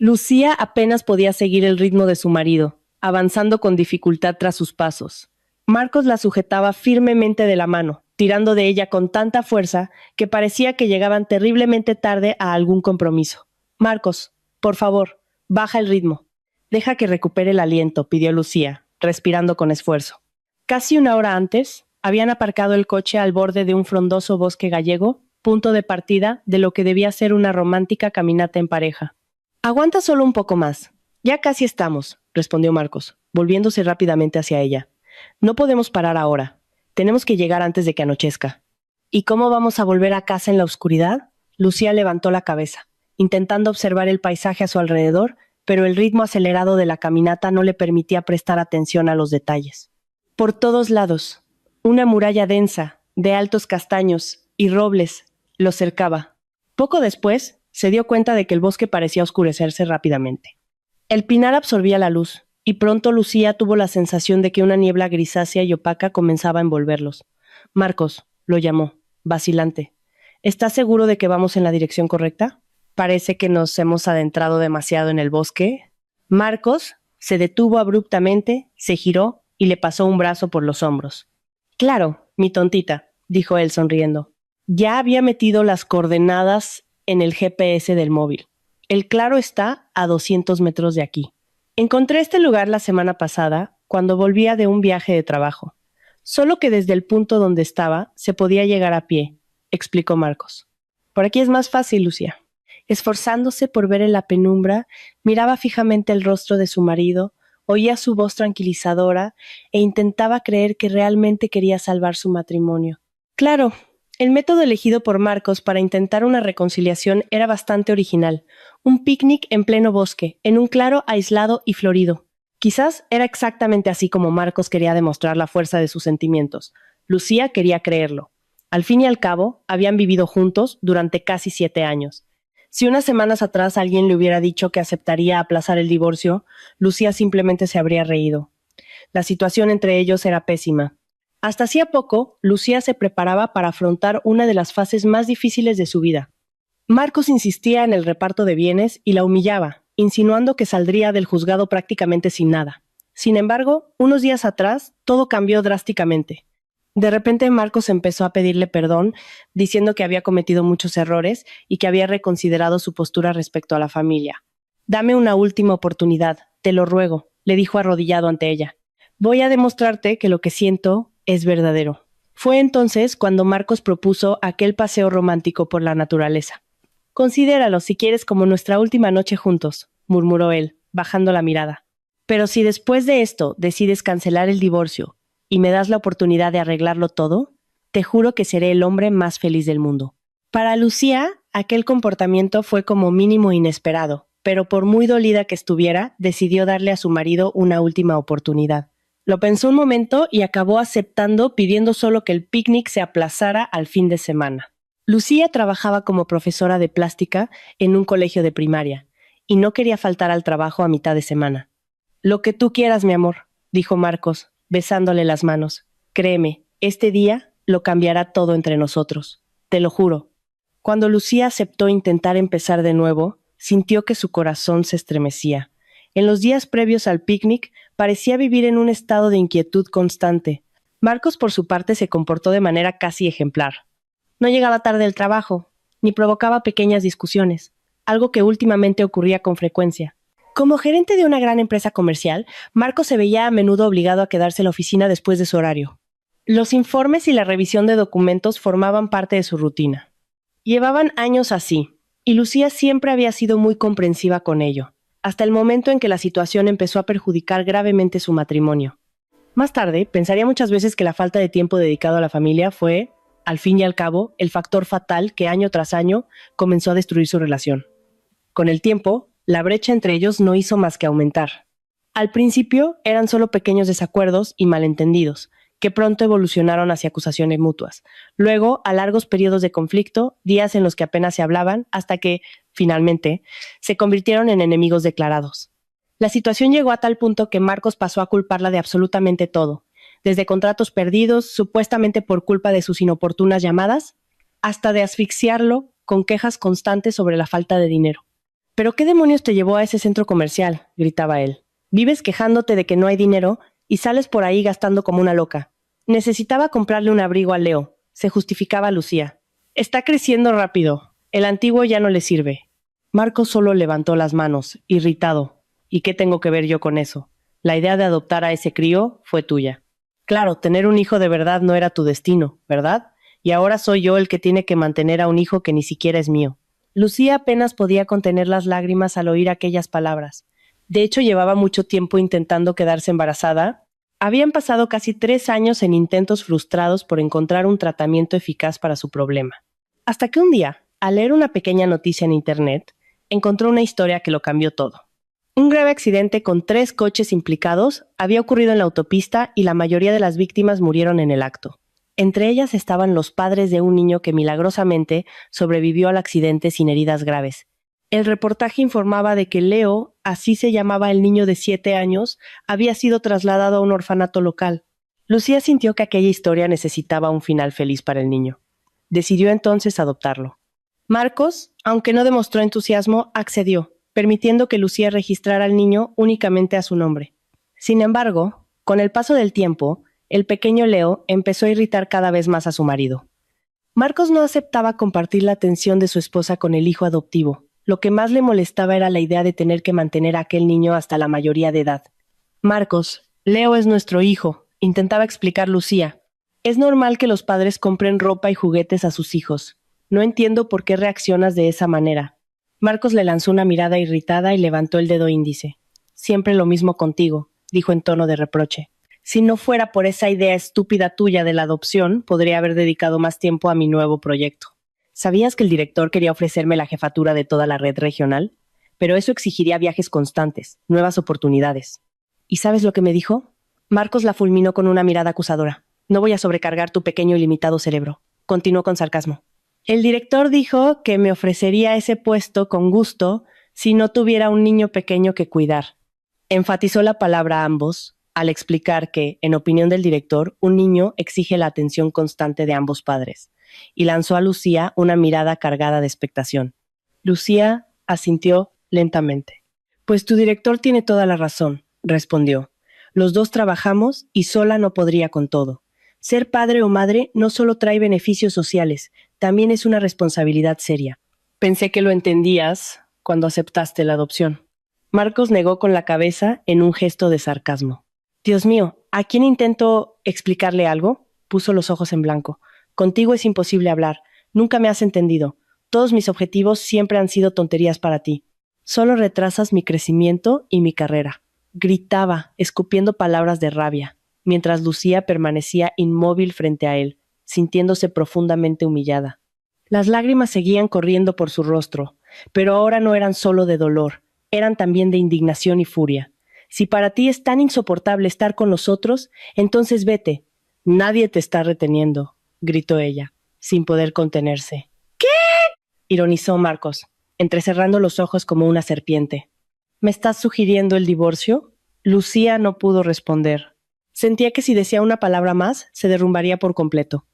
Lucía apenas podía seguir el ritmo de su marido, avanzando con dificultad tras sus pasos. Marcos la sujetaba firmemente de la mano, tirando de ella con tanta fuerza que parecía que llegaban terriblemente tarde a algún compromiso. Marcos, por favor, baja el ritmo. Deja que recupere el aliento, pidió Lucía, respirando con esfuerzo. Casi una hora antes, habían aparcado el coche al borde de un frondoso bosque gallego, punto de partida de lo que debía ser una romántica caminata en pareja. Aguanta solo un poco más. Ya casi estamos, respondió Marcos, volviéndose rápidamente hacia ella. No podemos parar ahora. Tenemos que llegar antes de que anochezca. ¿Y cómo vamos a volver a casa en la oscuridad? Lucía levantó la cabeza, intentando observar el paisaje a su alrededor, pero el ritmo acelerado de la caminata no le permitía prestar atención a los detalles. Por todos lados, una muralla densa, de altos castaños y robles, los cercaba. Poco después, se dio cuenta de que el bosque parecía oscurecerse rápidamente. El pinar absorbía la luz, y pronto Lucía tuvo la sensación de que una niebla grisácea y opaca comenzaba a envolverlos. Marcos, lo llamó, vacilante. ¿Estás seguro de que vamos en la dirección correcta? Parece que nos hemos adentrado demasiado en el bosque. Marcos se detuvo abruptamente, se giró y le pasó un brazo por los hombros. Claro, mi tontita, dijo él sonriendo. Ya había metido las coordenadas en el GPS del móvil. El claro está a 200 metros de aquí. Encontré este lugar la semana pasada, cuando volvía de un viaje de trabajo. Solo que desde el punto donde estaba se podía llegar a pie, explicó Marcos. Por aquí es más fácil, Lucía. Esforzándose por ver en la penumbra, miraba fijamente el rostro de su marido, oía su voz tranquilizadora e intentaba creer que realmente quería salvar su matrimonio. Claro, el método elegido por Marcos para intentar una reconciliación era bastante original. Un picnic en pleno bosque, en un claro aislado y florido. Quizás era exactamente así como Marcos quería demostrar la fuerza de sus sentimientos. Lucía quería creerlo. Al fin y al cabo, habían vivido juntos durante casi 7 años. Si unas semanas atrás alguien le hubiera dicho que aceptaría aplazar el divorcio, Lucía simplemente se habría reído. La situación entre ellos era pésima. Hasta hacía poco, Lucía se preparaba para afrontar una de las fases más difíciles de su vida. Marcos insistía en el reparto de bienes y la humillaba, insinuando que saldría del juzgado prácticamente sin nada. Sin embargo, unos días atrás, todo cambió drásticamente. De repente Marcos empezó a pedirle perdón, diciendo que había cometido muchos errores y que había reconsiderado su postura respecto a la familia. «Dame una última oportunidad, te lo ruego», le dijo arrodillado ante ella. «Voy a demostrarte que lo que siento es verdadero». Fue entonces cuando Marcos propuso aquel paseo romántico por la naturaleza. «Considéralo si quieres como nuestra última noche juntos», murmuró él, bajando la mirada. «Pero si después de esto decides cancelar el divorcio y me das la oportunidad de arreglarlo todo, te juro que seré el hombre más feliz del mundo». Para Lucía, aquel comportamiento fue como mínimo inesperado, pero por muy dolida que estuviera, decidió darle a su marido una última oportunidad. Lo pensó un momento y acabó aceptando, pidiendo solo que el picnic se aplazara al fin de semana. Lucía trabajaba como profesora de plástica en un colegio de primaria y no quería faltar al trabajo a mitad de semana. «Lo que tú quieras, mi amor», dijo Marcos, besándole las manos. «Créeme, este día lo cambiará todo entre nosotros. Te lo juro». Cuando Lucía aceptó intentar empezar de nuevo, sintió que su corazón se estremecía. En los días previos al picnic, parecía vivir en un estado de inquietud constante. Marcos, por su parte, se comportó de manera casi ejemplar. No llegaba tarde al trabajo, ni provocaba pequeñas discusiones, algo que últimamente ocurría con frecuencia. Como gerente de una gran empresa comercial, Marcos se veía a menudo obligado a quedarse en la oficina después de su horario. Los informes y la revisión de documentos formaban parte de su rutina. Llevaban años así, y Lucía siempre había sido muy comprensiva con ello, hasta el momento en que la situación empezó a perjudicar gravemente su matrimonio. Más tarde, pensaría muchas veces que la falta de tiempo dedicado a la familia fue, al fin y al cabo, el factor fatal que año tras año comenzó a destruir su relación. Con el tiempo, la brecha entre ellos no hizo más que aumentar. Al principio eran solo pequeños desacuerdos y malentendidos, que pronto evolucionaron hacia acusaciones mutuas. Luego, a largos periodos de conflicto, días en los que apenas se hablaban, hasta que, finalmente, se convirtieron en enemigos declarados. La situación llegó a tal punto que Marcos pasó a culparla de absolutamente todo, desde contratos perdidos, supuestamente por culpa de sus inoportunas llamadas, hasta de asfixiarlo con quejas constantes sobre la falta de dinero. ¿Pero qué demonios te llevó a ese centro comercial?, gritaba él. Vives quejándote de que no hay dinero y sales por ahí gastando como una loca. Necesitaba comprarle un abrigo a Leo, se justificaba Lucía. Está creciendo rápido. El antiguo ya no le sirve. Marcos solo levantó las manos, irritado. ¿Y qué tengo que ver yo con eso? La idea de adoptar a ese crío fue tuya. Claro, tener un hijo de verdad no era tu destino, ¿verdad? Y ahora soy yo el que tiene que mantener a un hijo que ni siquiera es mío. Lucía apenas podía contener las lágrimas al oír aquellas palabras. De hecho, llevaba mucho tiempo intentando quedarse embarazada. Habían pasado casi 3 años en intentos frustrados por encontrar un tratamiento eficaz para su problema. Hasta que un día, al leer una pequeña noticia en internet, encontró una historia que lo cambió todo. Un grave accidente con 3 coches implicados había ocurrido en la autopista y la mayoría de las víctimas murieron en el acto. Entre ellas estaban los padres de un niño que milagrosamente sobrevivió al accidente sin heridas graves. El reportaje informaba de que Leo, así se llamaba el niño de 7 años, había sido trasladado a un orfanato local. Lucía sintió que aquella historia necesitaba un final feliz para el niño. Decidió entonces adoptarlo. Marcos, aunque no demostró entusiasmo, accedió, permitiendo que Lucía registrara al niño únicamente a su nombre. Sin embargo, con el paso del tiempo, el pequeño Leo empezó a irritar cada vez más a su marido. Marcos no aceptaba compartir la atención de su esposa con el hijo adoptivo. Lo que más le molestaba era la idea de tener que mantener a aquel niño hasta la mayoría de edad. Marcos, Leo es nuestro hijo, intentaba explicar Lucía. Es normal que los padres compren ropa y juguetes a sus hijos. No entiendo por qué reaccionas de esa manera. Marcos le lanzó una mirada irritada y levantó el dedo índice. Siempre lo mismo contigo, dijo en tono de reproche. Si no fuera por esa idea estúpida tuya de la adopción, podría haber dedicado más tiempo a mi nuevo proyecto. ¿Sabías que el director quería ofrecerme la jefatura de toda la red regional? Pero eso exigiría viajes constantes, nuevas oportunidades. ¿Y sabes lo que me dijo? Marcos la fulminó con una mirada acusadora. No voy a sobrecargar tu pequeño y limitado cerebro. Continuó con sarcasmo. El director dijo que me ofrecería ese puesto con gusto si no tuviera un niño pequeño que cuidar. Enfatizó la palabra a ambos, al explicar que, en opinión del director, un niño exige la atención constante de ambos padres, y lanzó a Lucía una mirada cargada de expectación. Lucía asintió lentamente. Pues tu director tiene toda la razón, respondió. Los dos trabajamos y sola no podría con todo. Ser padre o madre no solo trae beneficios sociales, también es una responsabilidad seria. Pensé que lo entendías cuando aceptaste la adopción. Marcos negó con la cabeza en un gesto de sarcasmo. Dios mío, ¿a quién intento explicarle algo? Puso los ojos en blanco. Contigo es imposible hablar. Nunca me has entendido. Todos mis objetivos siempre han sido tonterías para ti. Solo retrasas mi crecimiento y mi carrera. Gritaba, escupiendo palabras de rabia, mientras Lucía permanecía inmóvil frente a él, sintiéndose profundamente humillada. Las lágrimas seguían corriendo por su rostro, pero ahora no eran solo de dolor, eran también de indignación y furia. Si para ti es tan insoportable estar con nosotros, entonces vete. Nadie te está reteniendo, gritó ella, sin poder contenerse. ¿Qué? Ironizó Marcos, entrecerrando los ojos como una serpiente. ¿Me estás sugiriendo el divorcio? Lucía no pudo responder. Sentía que si decía una palabra más, se derrumbaría por completo.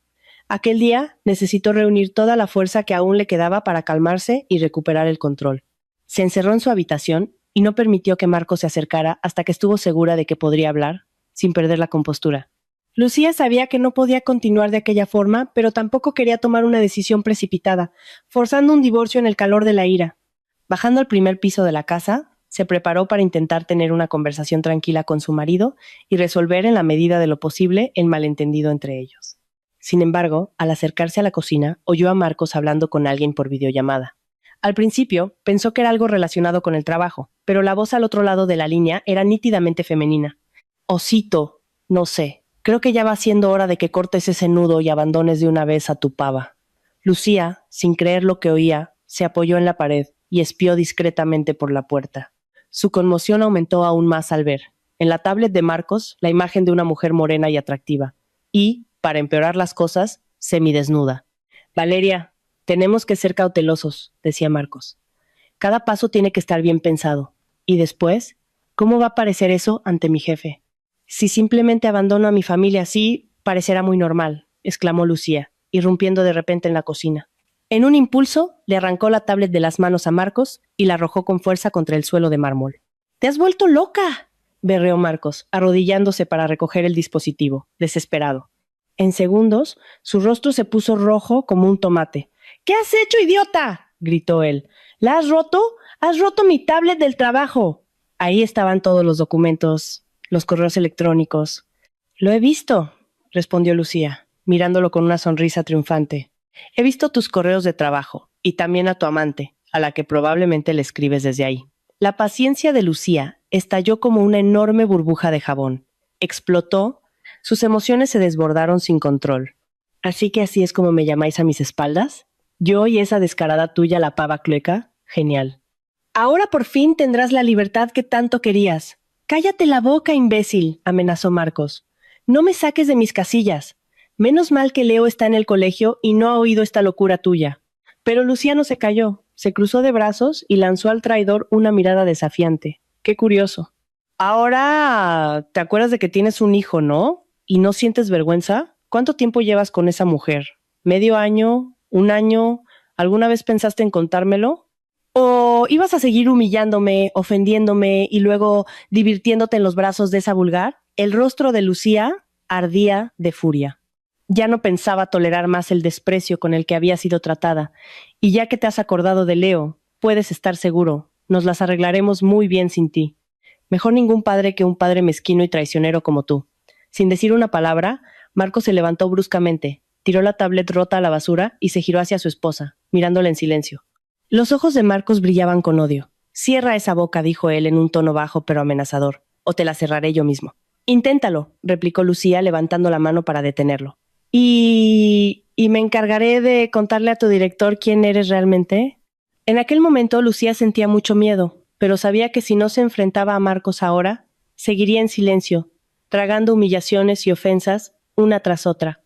Aquel día necesitó reunir toda la fuerza que aún le quedaba para calmarse y recuperar el control. Se encerró en su habitación y no permitió que Marcos se acercara hasta que estuvo segura de que podría hablar, sin perder la compostura. Lucía sabía que no podía continuar de aquella forma, pero tampoco quería tomar una decisión precipitada, forzando un divorcio en el calor de la ira. Bajando al primer piso de la casa, se preparó para intentar tener una conversación tranquila con su marido y resolver en la medida de lo posible el malentendido entre ellos. Sin embargo, al acercarse a la cocina, oyó a Marcos hablando con alguien por videollamada. Al principio, pensó que era algo relacionado con el trabajo, pero la voz al otro lado de la línea era nítidamente femenina. Osito, no sé, creo que ya va siendo hora de que cortes ese nudo y abandones de una vez a tu pava. Lucía, sin creer lo que oía, se apoyó en la pared y espió discretamente por la puerta. Su conmoción aumentó aún más al ver, en la tablet de Marcos, la imagen de una mujer morena y atractiva, y, para empeorar las cosas, semidesnuda. Valeria, tenemos que ser cautelosos, decía Marcos. Cada paso tiene que estar bien pensado. Y después, ¿cómo va a parecer eso ante mi jefe? Si simplemente abandono a mi familia así, parecerá muy normal, exclamó Lucía, irrumpiendo de repente en la cocina. En un impulso, le arrancó la tablet de las manos a Marcos y la arrojó con fuerza contra el suelo de mármol. ¡Te has vuelto loca!, berreó Marcos, arrodillándose para recoger el dispositivo, desesperado. En segundos, su rostro se puso rojo como un tomate. ¿Qué has hecho, idiota?, gritó él. ¿La has roto? ¡Has roto mi tablet del trabajo! Ahí estaban todos los documentos, los correos electrónicos. Lo he visto, respondió Lucía, mirándolo con una sonrisa triunfante. He visto tus correos de trabajo, y también a tu amante, a la que probablemente le escribes desde ahí. La paciencia de Lucía estalló como una enorme burbuja de jabón. Explotó, sus emociones se desbordaron sin control. ¿Así que así es como me llamáis a mis espaldas? ¿Yo y esa descarada tuya, la pava clueca? Genial. Ahora por fin tendrás la libertad que tanto querías. Cállate la boca, imbécil, amenazó Marcos. No me saques de mis casillas. Menos mal que Leo está en el colegio y no ha oído esta locura tuya. Pero Lucía no se calló, se cruzó de brazos y lanzó al traidor una mirada desafiante. Qué curioso. Ahora, ¿te acuerdas de que tienes un hijo, no? ¿Y no sientes vergüenza? ¿Cuánto tiempo llevas con esa mujer? ¿Medio año? ¿Un año? ¿Alguna vez pensaste en contármelo? ¿O ibas a seguir humillándome, ofendiéndome y luego divirtiéndote en los brazos de esa vulgar? El rostro de Lucía ardía de furia. Ya no pensaba tolerar más el desprecio con el que había sido tratada, y ya que te has acordado de Leo, puedes estar seguro, nos las arreglaremos muy bien sin ti. Mejor ningún padre que un padre mezquino y traicionero como tú. Sin decir una palabra, Marco se levantó bruscamente, tiró la tablet rota a la basura y se giró hacia su esposa, mirándola en silencio. Los ojos de Marcos brillaban con odio. Cierra esa boca, dijo él en un tono bajo pero amenazador, o te la cerraré yo mismo. Inténtalo, replicó Lucía levantando la mano para detenerlo. Y me encargaré de contarle a tu director quién eres realmente. En aquel momento Lucía sentía mucho miedo, pero sabía que si no se enfrentaba a Marcos ahora, seguiría en silencio, tragando humillaciones y ofensas una tras otra.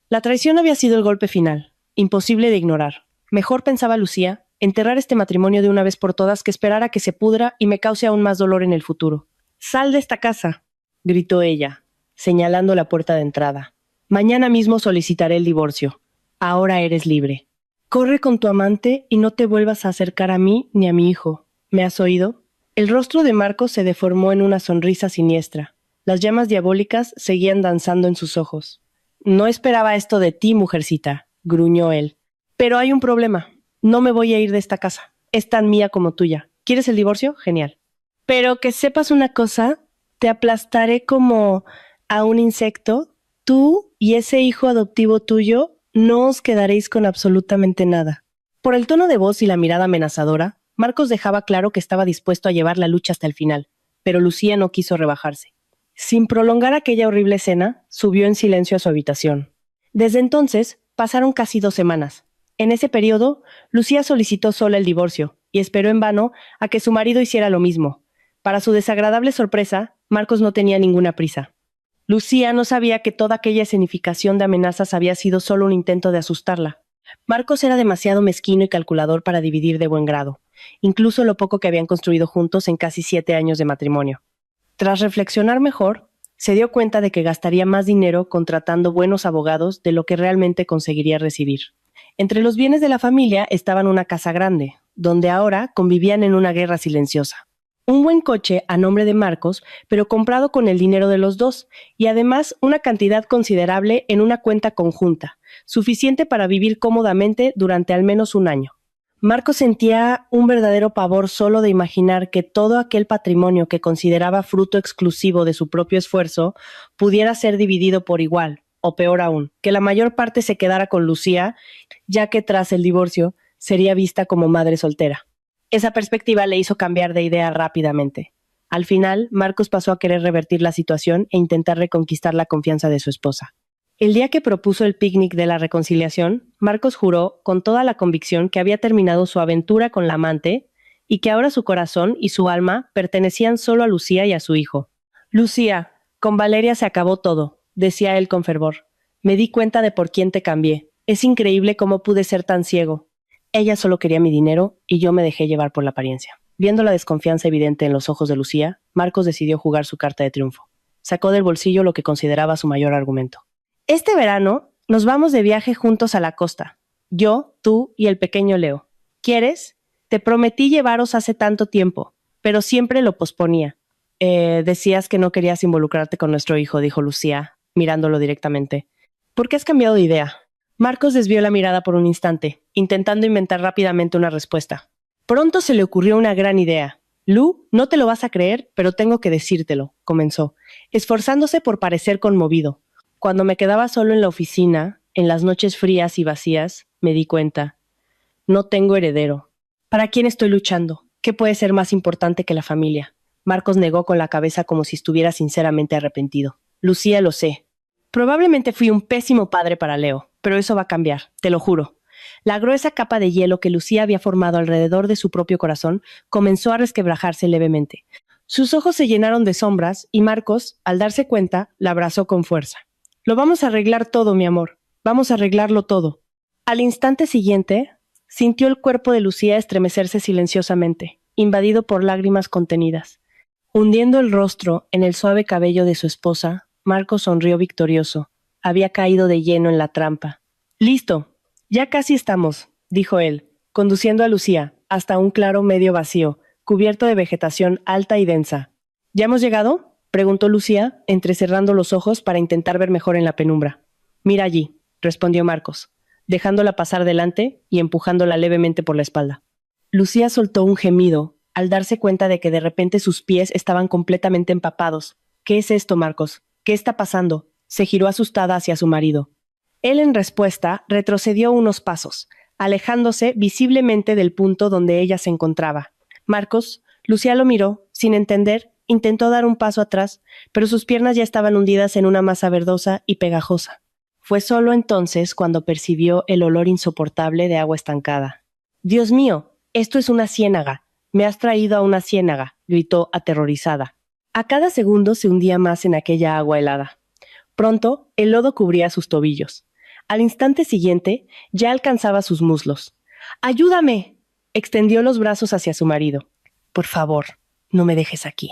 La traición había sido el golpe final, imposible de ignorar. Mejor, pensaba Lucía, enterrar este matrimonio de una vez por todas que esperar a que se pudra y me cause aún más dolor en el futuro. «¡Sal de esta casa!», gritó ella, señalando la puerta de entrada. «Mañana mismo solicitaré el divorcio. Ahora eres libre. Corre con tu amante y no te vuelvas a acercar a mí ni a mi hijo. ¿Me has oído?». El rostro de Marcos se deformó en una sonrisa siniestra. Las llamas diabólicas seguían danzando en sus ojos. «No esperaba esto de ti, mujercita», gruñó él. «Pero hay un problema. No me voy a ir de esta casa. Es tan mía como tuya. ¿Quieres el divorcio? Genial. Pero que sepas una cosa, te aplastaré como a un insecto. Tú y ese hijo adoptivo tuyo no os quedaréis con absolutamente nada». Por el tono de voz y la mirada amenazadora, Marcos dejaba claro que estaba dispuesto a llevar la lucha hasta el final, pero Lucía no quiso rebajarse. Sin prolongar aquella horrible escena, subió en silencio a su habitación. Desde entonces, pasaron casi 2 semanas. En ese periodo, Lucía solicitó sola el divorcio y esperó en vano a que su marido hiciera lo mismo. Para su desagradable sorpresa, Marcos no tenía ninguna prisa. Lucía no sabía que toda aquella escenificación de amenazas había sido solo un intento de asustarla. Marcos era demasiado mezquino y calculador para dividir de buen grado, incluso lo poco que habían construido juntos en casi 7 años de matrimonio. Tras reflexionar mejor, se dio cuenta de que gastaría más dinero contratando buenos abogados de lo que realmente conseguiría recibir. Entre los bienes de la familia estaban una casa grande, donde ahora convivían en una guerra silenciosa. Un buen coche a nombre de Marcos, pero comprado con el dinero de los dos, y además una cantidad considerable en una cuenta conjunta, suficiente para vivir cómodamente durante al menos un año. Marcos sentía un verdadero pavor solo de imaginar que todo aquel patrimonio que consideraba fruto exclusivo de su propio esfuerzo pudiera ser dividido por igual, o peor aún, que la mayor parte se quedara con Lucía, ya que tras el divorcio sería vista como madre soltera. Esa perspectiva le hizo cambiar de idea rápidamente. Al final, Marcos pasó a querer revertir la situación e intentar reconquistar la confianza de su esposa. El día que propuso el picnic de la reconciliación, Marcos juró con toda la convicción que había terminado su aventura con la amante y que ahora su corazón y su alma pertenecían solo a Lucía y a su hijo. «Lucía, con Valeria se acabó todo», decía él con fervor. «Me di cuenta de por quién te cambié. Es increíble cómo pude ser tan ciego. Ella solo quería mi dinero y yo me dejé llevar por la apariencia». Viendo la desconfianza evidente en los ojos de Lucía, Marcos decidió jugar su carta de triunfo. Sacó del bolsillo lo que consideraba su mayor argumento. «Este verano nos vamos de viaje juntos a la costa. Yo, tú y el pequeño Leo. ¿Quieres? Te prometí llevaros hace tanto tiempo, pero siempre lo posponía. Decías que no querías involucrarte con nuestro hijo, dijo Lucía, mirándolo directamente. ¿Por qué has cambiado de idea? Marcos desvió la mirada por un instante, intentando inventar rápidamente una respuesta. Pronto se le ocurrió una gran idea. Lu, no te lo vas a creer, pero tengo que decírtelo, comenzó, esforzándose por parecer conmovido. Cuando me quedaba solo en la oficina, en las noches frías y vacías, me di cuenta. No tengo heredero. ¿Para quién estoy luchando? ¿Qué puede ser más importante que la familia? Marcos negó con la cabeza como si estuviera sinceramente arrepentido. Lucía, lo sé. Probablemente fui un pésimo padre para Leo, pero eso va a cambiar, te lo juro. La gruesa capa de hielo que Lucía había formado alrededor de su propio corazón comenzó a resquebrajarse levemente. Sus ojos se llenaron de sombras y Marcos, al darse cuenta, la abrazó con fuerza. Lo vamos a arreglar todo, mi amor. Vamos a arreglarlo todo. Al instante siguiente, sintió el cuerpo de Lucía estremecerse silenciosamente, invadido por lágrimas contenidas. Hundiendo el rostro en el suave cabello de su esposa, Marcos sonrió victorioso. Había caído de lleno en la trampa. «Listo, ya casi estamos», dijo él, conduciendo a Lucía hasta un claro medio vacío, cubierto de vegetación alta y densa. «¿Ya hemos llegado?», preguntó Lucía, entrecerrando los ojos para intentar ver mejor en la penumbra. «Mira allí», respondió Marcos, dejándola pasar delante y empujándola levemente por la espalda. Lucía soltó un gemido al darse cuenta de que de repente sus pies estaban completamente empapados. «¿Qué es esto, Marcos? ¿Qué está pasando?», se giró asustada hacia su marido. Él, en respuesta, retrocedió unos pasos, alejándose visiblemente del punto donde ella se encontraba. Marcos, Lucía lo miró, sin entender, intentó dar un paso atrás, pero sus piernas ya estaban hundidas en una masa verdosa y pegajosa. Fue solo entonces cuando percibió el olor insoportable de agua estancada. «Dios mío, esto es una ciénaga. Me has traído a una ciénaga», gritó aterrorizada. A cada segundo se hundía más en aquella agua helada. Pronto, el lodo cubría sus tobillos. Al instante siguiente, ya alcanzaba sus muslos. «¡Ayúdame!», extendió los brazos hacia su marido. «Por favor, no me dejes aquí».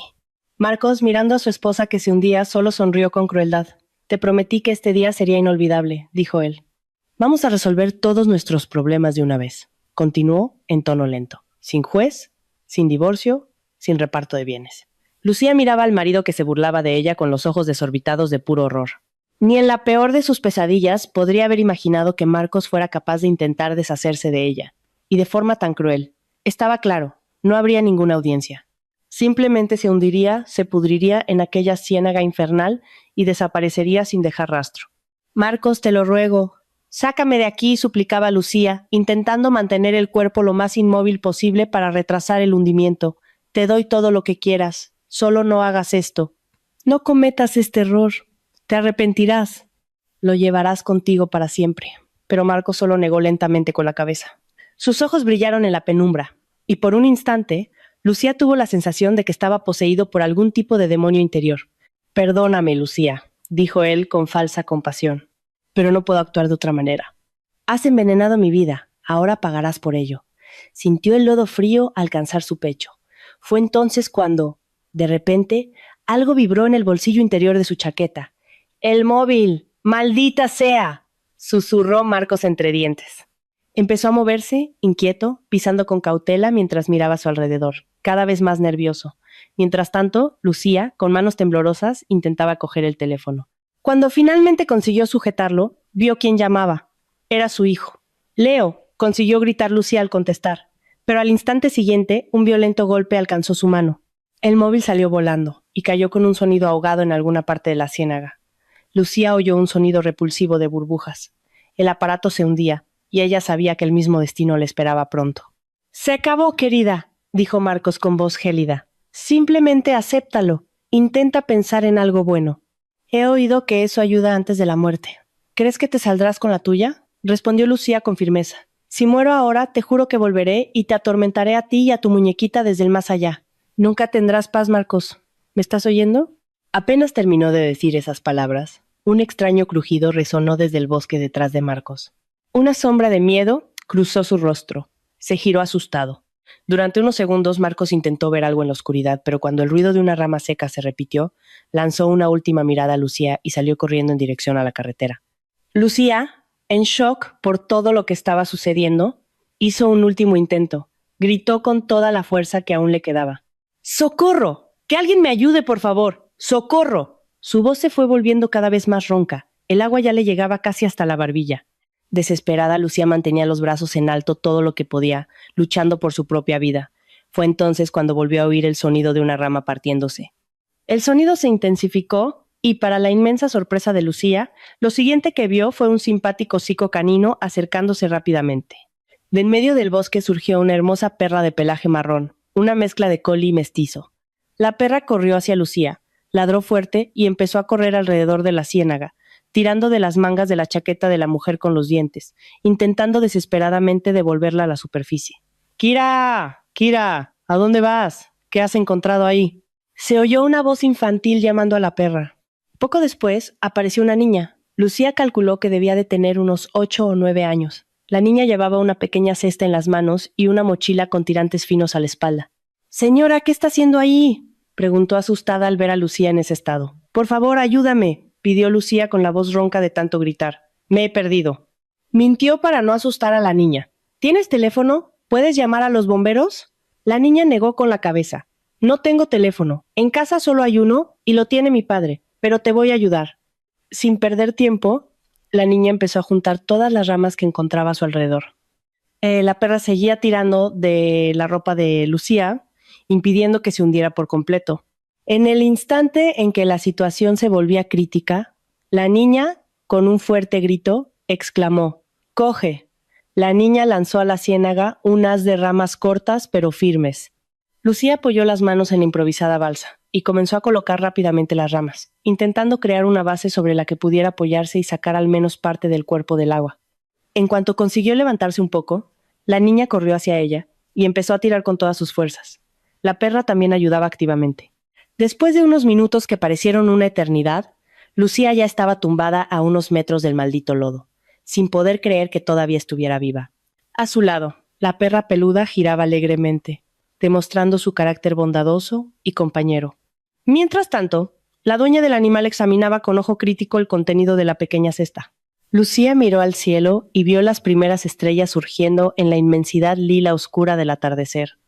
Marcos, mirando a su esposa que se hundía, solo sonrió con crueldad. «Te prometí que este día sería inolvidable», dijo él. «Vamos a resolver todos nuestros problemas de una vez», continuó en tono lento. «Sin juez, sin divorcio, sin reparto de bienes». Lucía miraba al marido que se burlaba de ella con los ojos desorbitados de puro horror. Ni en la peor de sus pesadillas podría haber imaginado que Marcos fuera capaz de intentar deshacerse de ella. Y de forma tan cruel. Estaba claro, no habría ninguna audiencia. Simplemente se hundiría, se pudriría en aquella ciénaga infernal y desaparecería sin dejar rastro. «Marcos, te lo ruego. Sácame de aquí», suplicaba Lucía, intentando mantener el cuerpo lo más inmóvil posible para retrasar el hundimiento. «Te doy todo lo que quieras. Solo no hagas esto. No cometas este error. Te arrepentirás. Lo llevarás contigo para siempre». Pero Marcos solo negó lentamente con la cabeza. Sus ojos brillaron en la penumbra, y por un instante, Lucía tuvo la sensación de que estaba poseído por algún tipo de demonio interior. «Perdóname, Lucía», dijo él con falsa compasión, «pero no puedo actuar de otra manera. Has envenenado mi vida, ahora pagarás por ello». Sintió el lodo frío alcanzar su pecho. Fue entonces cuando, de repente, algo vibró en el bolsillo interior de su chaqueta. «¡El móvil! ¡Maldita sea!», susurró Marcos entre dientes. Empezó a moverse, inquieto, pisando con cautela mientras miraba a su alrededor, cada vez más nervioso. Mientras tanto, Lucía, con manos temblorosas, intentaba coger el teléfono. Cuando finalmente consiguió sujetarlo, vio quién llamaba. Era su hijo. «Leo», consiguió gritar Lucía al contestar, pero al instante siguiente, un violento golpe alcanzó su mano. El móvil salió volando y cayó con un sonido ahogado en alguna parte de la ciénaga. Lucía oyó un sonido repulsivo de burbujas. El aparato se hundía, y ella sabía que el mismo destino le esperaba pronto. «Se acabó, querida», dijo Marcos con voz gélida. «Simplemente acéptalo. Intenta pensar en algo bueno. He oído que eso ayuda antes de la muerte. ¿Crees que te saldrás con la tuya?», respondió Lucía con firmeza. «Si muero ahora, te juro que volveré y te atormentaré a ti y a tu muñequita desde el más allá. Nunca tendrás paz, Marcos. ¿Me estás oyendo?». Apenas terminó de decir esas palabras, un extraño crujido resonó desde el bosque detrás de Marcos. Una sombra de miedo cruzó su rostro. Se giró asustado. Durante unos segundos Marcos intentó ver algo en la oscuridad, pero cuando el ruido de una rama seca se repitió, lanzó una última mirada a Lucía y salió corriendo en dirección a la carretera. «Lucía», En shock por todo lo que estaba sucediendo, hizo un último intento. Gritó con toda la fuerza que aún le quedaba. ¡Socorro! ¡Que alguien me ayude, por favor! ¡Socorro! Su voz se fue volviendo cada vez más ronca. El agua ya le llegaba casi hasta la barbilla. Desesperada, Lucía mantenía los brazos en alto todo lo que podía, luchando por su propia vida. Fue entonces cuando volvió a oír el sonido de una rama partiéndose. El sonido se intensificó y, para la inmensa sorpresa de Lucía, lo siguiente que vio fue un simpático hocico canino acercándose rápidamente. De en medio del bosque surgió una hermosa perra de pelaje marrón, una mezcla de collie y mestizo. La perra corrió hacia Lucía, ladró fuerte y empezó a correr alrededor de la ciénaga, tirando de las mangas de la chaqueta de la mujer con los dientes, intentando desesperadamente devolverla a la superficie. ¡Kira! ¡Kira! ¿A dónde vas? ¿Qué has encontrado ahí? Se oyó una voz infantil llamando a la perra. Poco después apareció una niña. Lucía calculó que debía de tener unos 8 o 9 años. La niña llevaba una pequeña cesta en las manos y una mochila con tirantes finos a la espalda. «Señora, ¿qué está haciendo ahí?», preguntó asustada al ver a Lucía en ese estado. «Por favor, ayúdame», pidió Lucía con la voz ronca de tanto gritar. «Me he perdido». Mintió para no asustar a la niña. «¿Tienes teléfono? ¿Puedes llamar a los bomberos?». La niña negó con la cabeza. «No tengo teléfono. En casa solo hay uno y lo tiene mi padre, pero te voy a ayudar». Sin perder tiempo, la niña empezó a juntar todas las ramas que encontraba a su alrededor. La perra seguía tirando de la ropa de Lucía, impidiendo que se hundiera por completo. En el instante en que la situación se volvía crítica, la niña, con un fuerte grito, exclamó: «¡Coge!». La niña lanzó a la ciénaga un haz de ramas cortas pero firmes. Lucía apoyó las manos en la improvisada balsa y comenzó a colocar rápidamente las ramas, intentando crear una base sobre la que pudiera apoyarse y sacar al menos parte del cuerpo del agua. En cuanto consiguió levantarse un poco, la niña corrió hacia ella y empezó a tirar con todas sus fuerzas. La perra también ayudaba activamente. Después de unos minutos que parecieron una eternidad, Lucía ya estaba tumbada a unos metros del maldito lodo, sin poder creer que todavía estuviera viva. A su lado, la perra peluda giraba alegremente, demostrando su carácter bondadoso y compañero. Mientras tanto, la dueña del animal examinaba con ojo crítico el contenido de la pequeña cesta. Lucía miró al cielo y vio las primeras estrellas surgiendo en la inmensidad lila oscura del atardecer.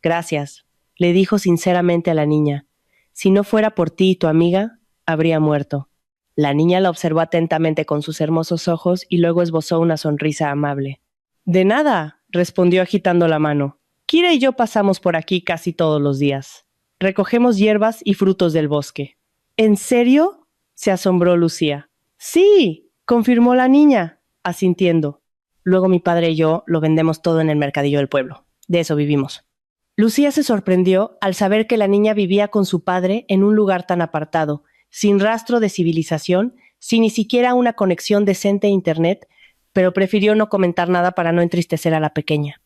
«Gracias», le dijo sinceramente a la niña. «Si no fuera por ti y tu amiga, habría muerto». La niña la observó atentamente con sus hermosos ojos y luego esbozó una sonrisa amable. «De nada», respondió agitando la mano. «Kira y yo pasamos por aquí casi todos los días. Recogemos hierbas y frutos del bosque». «¿En serio?», se asombró Lucía. «Sí», confirmó la niña, asintiendo. «Luego mi padre y yo lo vendemos todo en el mercadillo del pueblo. De eso vivimos». Lucía se sorprendió al saber que la niña vivía con su padre en un lugar tan apartado, sin rastro de civilización, sin ni siquiera una conexión decente a internet, pero prefirió no comentar nada para no entristecer a la pequeña.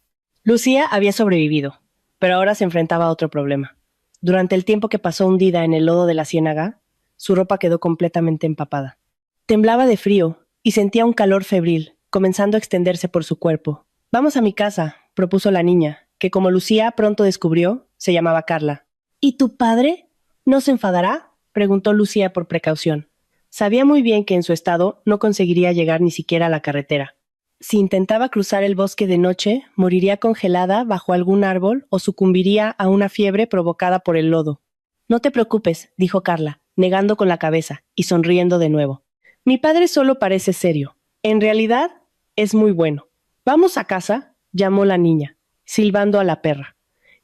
Lucía había sobrevivido, pero ahora se enfrentaba a otro problema. Durante el tiempo que pasó hundida en el lodo de la ciénaga, su ropa quedó completamente empapada. Temblaba de frío y sentía un calor febril, comenzando a extenderse por su cuerpo. «Vamos a mi casa», propuso la niña, que como Lucía pronto descubrió, se llamaba Carla. «¿Y tu padre? ¿No se enfadará?», preguntó Lucía por precaución. Sabía muy bien que en su estado no conseguiría llegar ni siquiera a la carretera. Si intentaba cruzar el bosque de noche, moriría congelada bajo algún árbol o sucumbiría a una fiebre provocada por el lodo. «No te preocupes», dijo Carla, negando con la cabeza y sonriendo de nuevo. «Mi padre solo parece serio. En realidad, es muy bueno». «Vamos a casa», llamó la niña, silbando a la perra.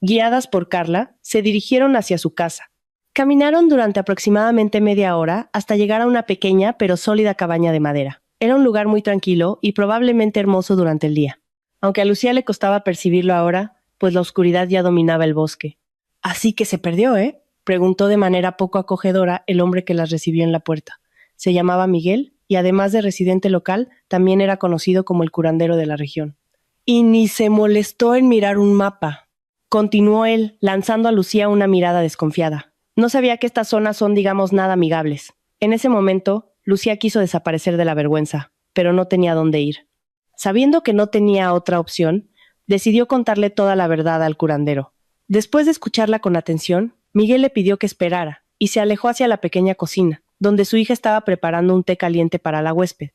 Guiadas por Carla, se dirigieron hacia su casa. Caminaron durante aproximadamente media hora hasta llegar a una pequeña pero sólida cabaña de madera. Era un lugar muy tranquilo y probablemente hermoso durante el día, aunque a Lucía le costaba percibirlo ahora, pues la oscuridad ya dominaba el bosque. «Así que se perdió, ¿eh?», preguntó de manera poco acogedora el hombre que las recibió en la puerta. Se llamaba Miguel y además de residente local, también era conocido como el curandero de la región. «Y ni se molestó en mirar un mapa», continuó él, lanzando a Lucía una mirada desconfiada. «No sabía que estas zonas son, digamos, nada amigables». En ese momento, Lucía quiso desaparecer de la vergüenza, pero no tenía dónde ir. Sabiendo que no tenía otra opción, decidió contarle toda la verdad al curandero. Después de escucharla con atención, Miguel le pidió que esperara y se alejó hacia la pequeña cocina, donde su hija estaba preparando un té caliente para la huésped.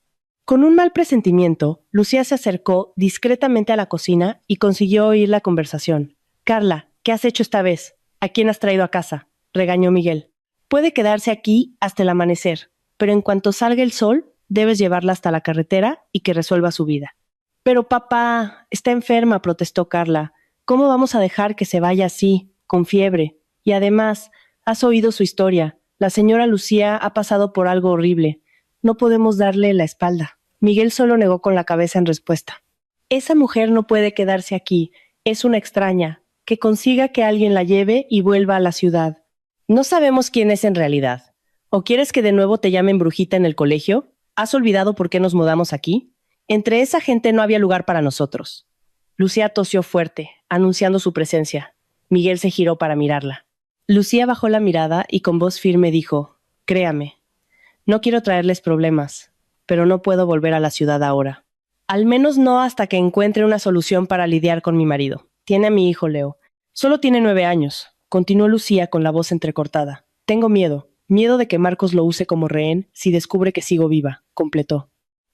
Con un mal presentimiento, Lucía se acercó discretamente a la cocina y consiguió oír la conversación. «Carla, ¿qué has hecho esta vez? ¿A quién has traído a casa?», regañó Miguel. «Puede quedarse aquí hasta el amanecer, pero en cuanto salga el sol, debes llevarla hasta la carretera y que resuelva su vida». «Pero papá, está enferma», protestó Carla. «¿Cómo vamos a dejar que se vaya así, con fiebre? Y además, has oído su historia. La señora Lucía ha pasado por algo horrible. No podemos darle la espalda». Miguel solo negó con la cabeza en respuesta. «Esa mujer no puede quedarse aquí. Es una extraña. Que consiga que alguien la lleve y vuelva a la ciudad». «No sabemos quién es en realidad. ¿O quieres que de nuevo te llamen brujita en el colegio? ¿Has olvidado por qué nos mudamos aquí? Entre esa gente no había lugar para nosotros». Lucía tosió fuerte, anunciando su presencia. Miguel se giró para mirarla. Lucía bajó la mirada y con voz firme dijo: «Créame, no quiero traerles problemas, pero no puedo volver a la ciudad ahora. Al menos no hasta que encuentre una solución para lidiar con mi marido. Tiene a mi hijo Leo. Solo tiene 9 años», continuó Lucía con la voz entrecortada. «Tengo miedo de que Marcos lo use como rehén si descubre que sigo viva», completó.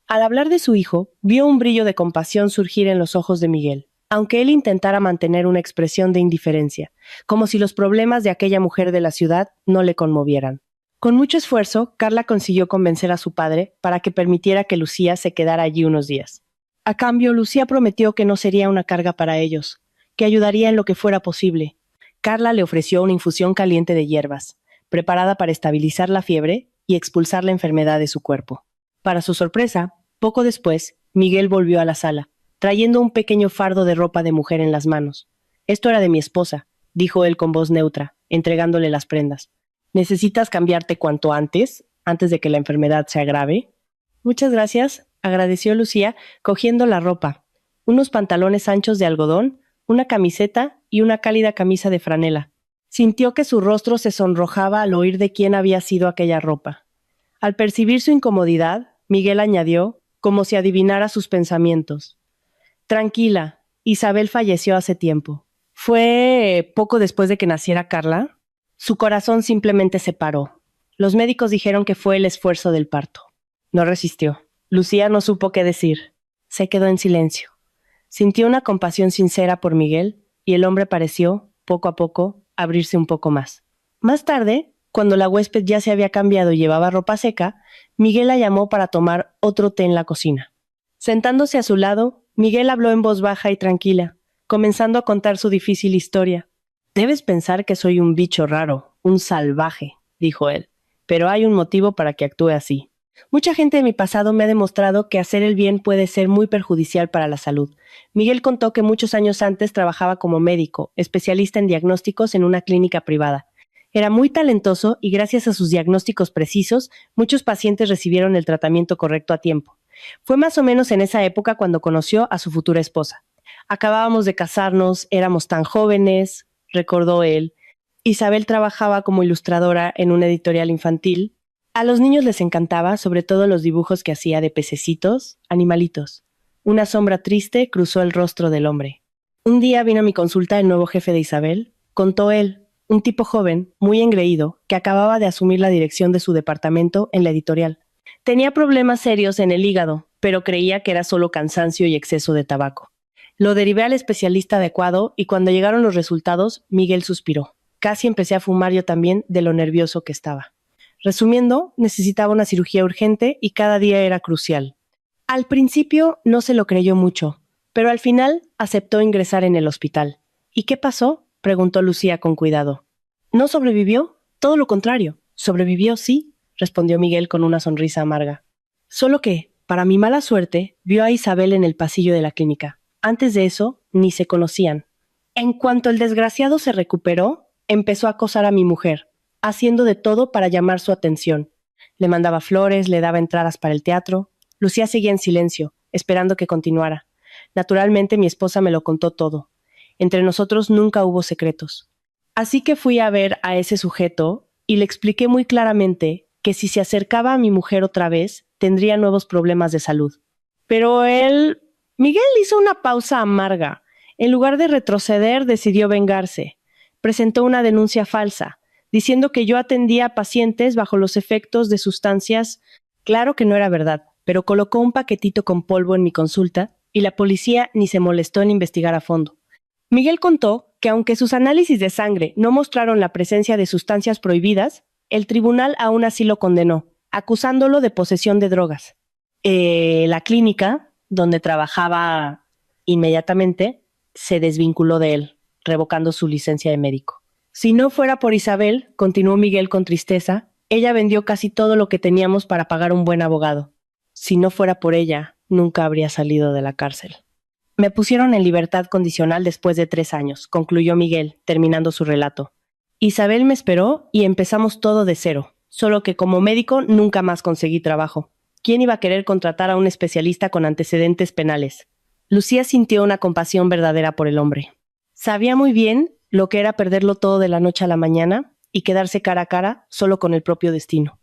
Al hablar de su hijo, vio un brillo de compasión surgir en los ojos de Miguel, aunque él intentara mantener una expresión de indiferencia, como si los problemas de aquella mujer de la ciudad no le conmovieran. Con mucho esfuerzo, Carla consiguió convencer a su padre para que permitiera que Lucía se quedara allí unos días. A cambio, Lucía prometió que no sería una carga para ellos, que ayudaría en lo que fuera posible. Carla le ofreció una infusión caliente de hierbas, preparada para estabilizar la fiebre y expulsar la enfermedad de su cuerpo. Para su sorpresa, poco después, Miguel volvió a la sala, trayendo un pequeño fardo de ropa de mujer en las manos. «Esto era de mi esposa», dijo él con voz neutra, entregándole las prendas. «¿Necesitas cambiarte cuanto antes de que la enfermedad se agrave?» «Muchas gracias», agradeció Lucía, cogiendo la ropa. Unos pantalones anchos de algodón, una camiseta y una cálida camisa de franela. Sintió que su rostro se sonrojaba al oír de quién había sido aquella ropa. Al percibir su incomodidad, Miguel añadió, como si adivinara sus pensamientos: «Tranquila, Isabel falleció hace tiempo». «¿Fue poco después de que naciera Carla?» Su corazón simplemente se paró. Los médicos dijeron que fue el esfuerzo del parto. No resistió. Lucía no supo qué decir. Se quedó en silencio. Sintió una compasión sincera por Miguel y el hombre pareció, poco a poco, abrirse un poco más. Más tarde, cuando la huésped ya se había cambiado y llevaba ropa seca, Miguel la llamó para tomar otro té en la cocina. Sentándose a su lado, Miguel habló en voz baja y tranquila, comenzando a contar su difícil historia. «Debes pensar que soy un bicho raro, un salvaje», dijo él, «pero hay un motivo para que actúe así. Mucha gente de mi pasado me ha demostrado que hacer el bien puede ser muy perjudicial para la salud». Miguel contó que muchos años antes trabajaba como médico, especialista en diagnósticos en una clínica privada. Era muy talentoso y gracias a sus diagnósticos precisos, muchos pacientes recibieron el tratamiento correcto a tiempo. Fue más o menos en esa época cuando conoció a su futura esposa. «Acabábamos de casarnos, éramos tan jóvenes», recordó él. Isabel trabajaba como ilustradora en una editorial infantil. A los niños les encantaba, sobre todo los dibujos que hacía de pececitos, animalitos. Una sombra triste cruzó el rostro del hombre. «Un día vino a mi consulta el nuevo jefe de Isabel», contó él, un tipo joven, muy engreído, que acababa de asumir la dirección de su departamento en la editorial. Tenía problemas serios en el hígado, pero creía que era solo cansancio y exceso de tabaco. Lo derivé al especialista adecuado y cuando llegaron los resultados, Miguel suspiró. «Casi empecé a fumar yo también de lo nervioso que estaba». Resumiendo, necesitaba una cirugía urgente y cada día era crucial. Al principio no se lo creyó mucho, pero al final aceptó ingresar en el hospital. «¿Y qué pasó?», preguntó Lucía con cuidado. «¿No sobrevivió? Todo lo contrario. Sobrevivió, sí», respondió Miguel con una sonrisa amarga. «Solo que, para mi mala suerte, vio a Isabel en el pasillo de la clínica. Antes de eso, ni se conocían. En cuanto el desgraciado se recuperó, empezó a acosar a mi mujer, haciendo de todo para llamar su atención. Le mandaba flores, le daba entradas para el teatro. Lucía seguía en silencio, esperando que continuara. Naturalmente mi esposa me lo contó todo. Entre nosotros nunca hubo secretos. Así que fui a ver a ese sujeto y le expliqué muy claramente que si se acercaba a mi mujer otra vez, tendría nuevos problemas de salud. Pero él...» Miguel hizo una pausa amarga. En lugar de retroceder, decidió vengarse. Presentó una denuncia falsa, diciendo que yo atendía a pacientes bajo los efectos de sustancias. Claro que no era verdad. pero colocó un paquetito con polvo en mi consulta y la policía ni se molestó en investigar a fondo. Miguel contó que aunque sus análisis de sangre no mostraron la presencia de sustancias prohibidas, el tribunal aún así lo condenó, acusándolo de posesión de drogas. La clínica, donde trabajaba inmediatamente, se desvinculó de él, revocando su licencia de médico. Si no fuera por Isabel, continuó Miguel con tristeza, ella vendió casi todo lo que teníamos para pagar un buen abogado. Si no fuera por ella, nunca habría salido de la cárcel. Me pusieron en libertad condicional después de 3 años, concluyó Miguel, terminando su relato. Isabel me esperó y empezamos todo de cero, solo que como médico nunca más conseguí trabajo. ¿Quién iba a querer contratar a un especialista con antecedentes penales? Lucía sintió una compasión verdadera por el hombre. Sabía muy bien lo que era perderlo todo de la noche a la mañana y quedarse cara a cara solo con el propio destino.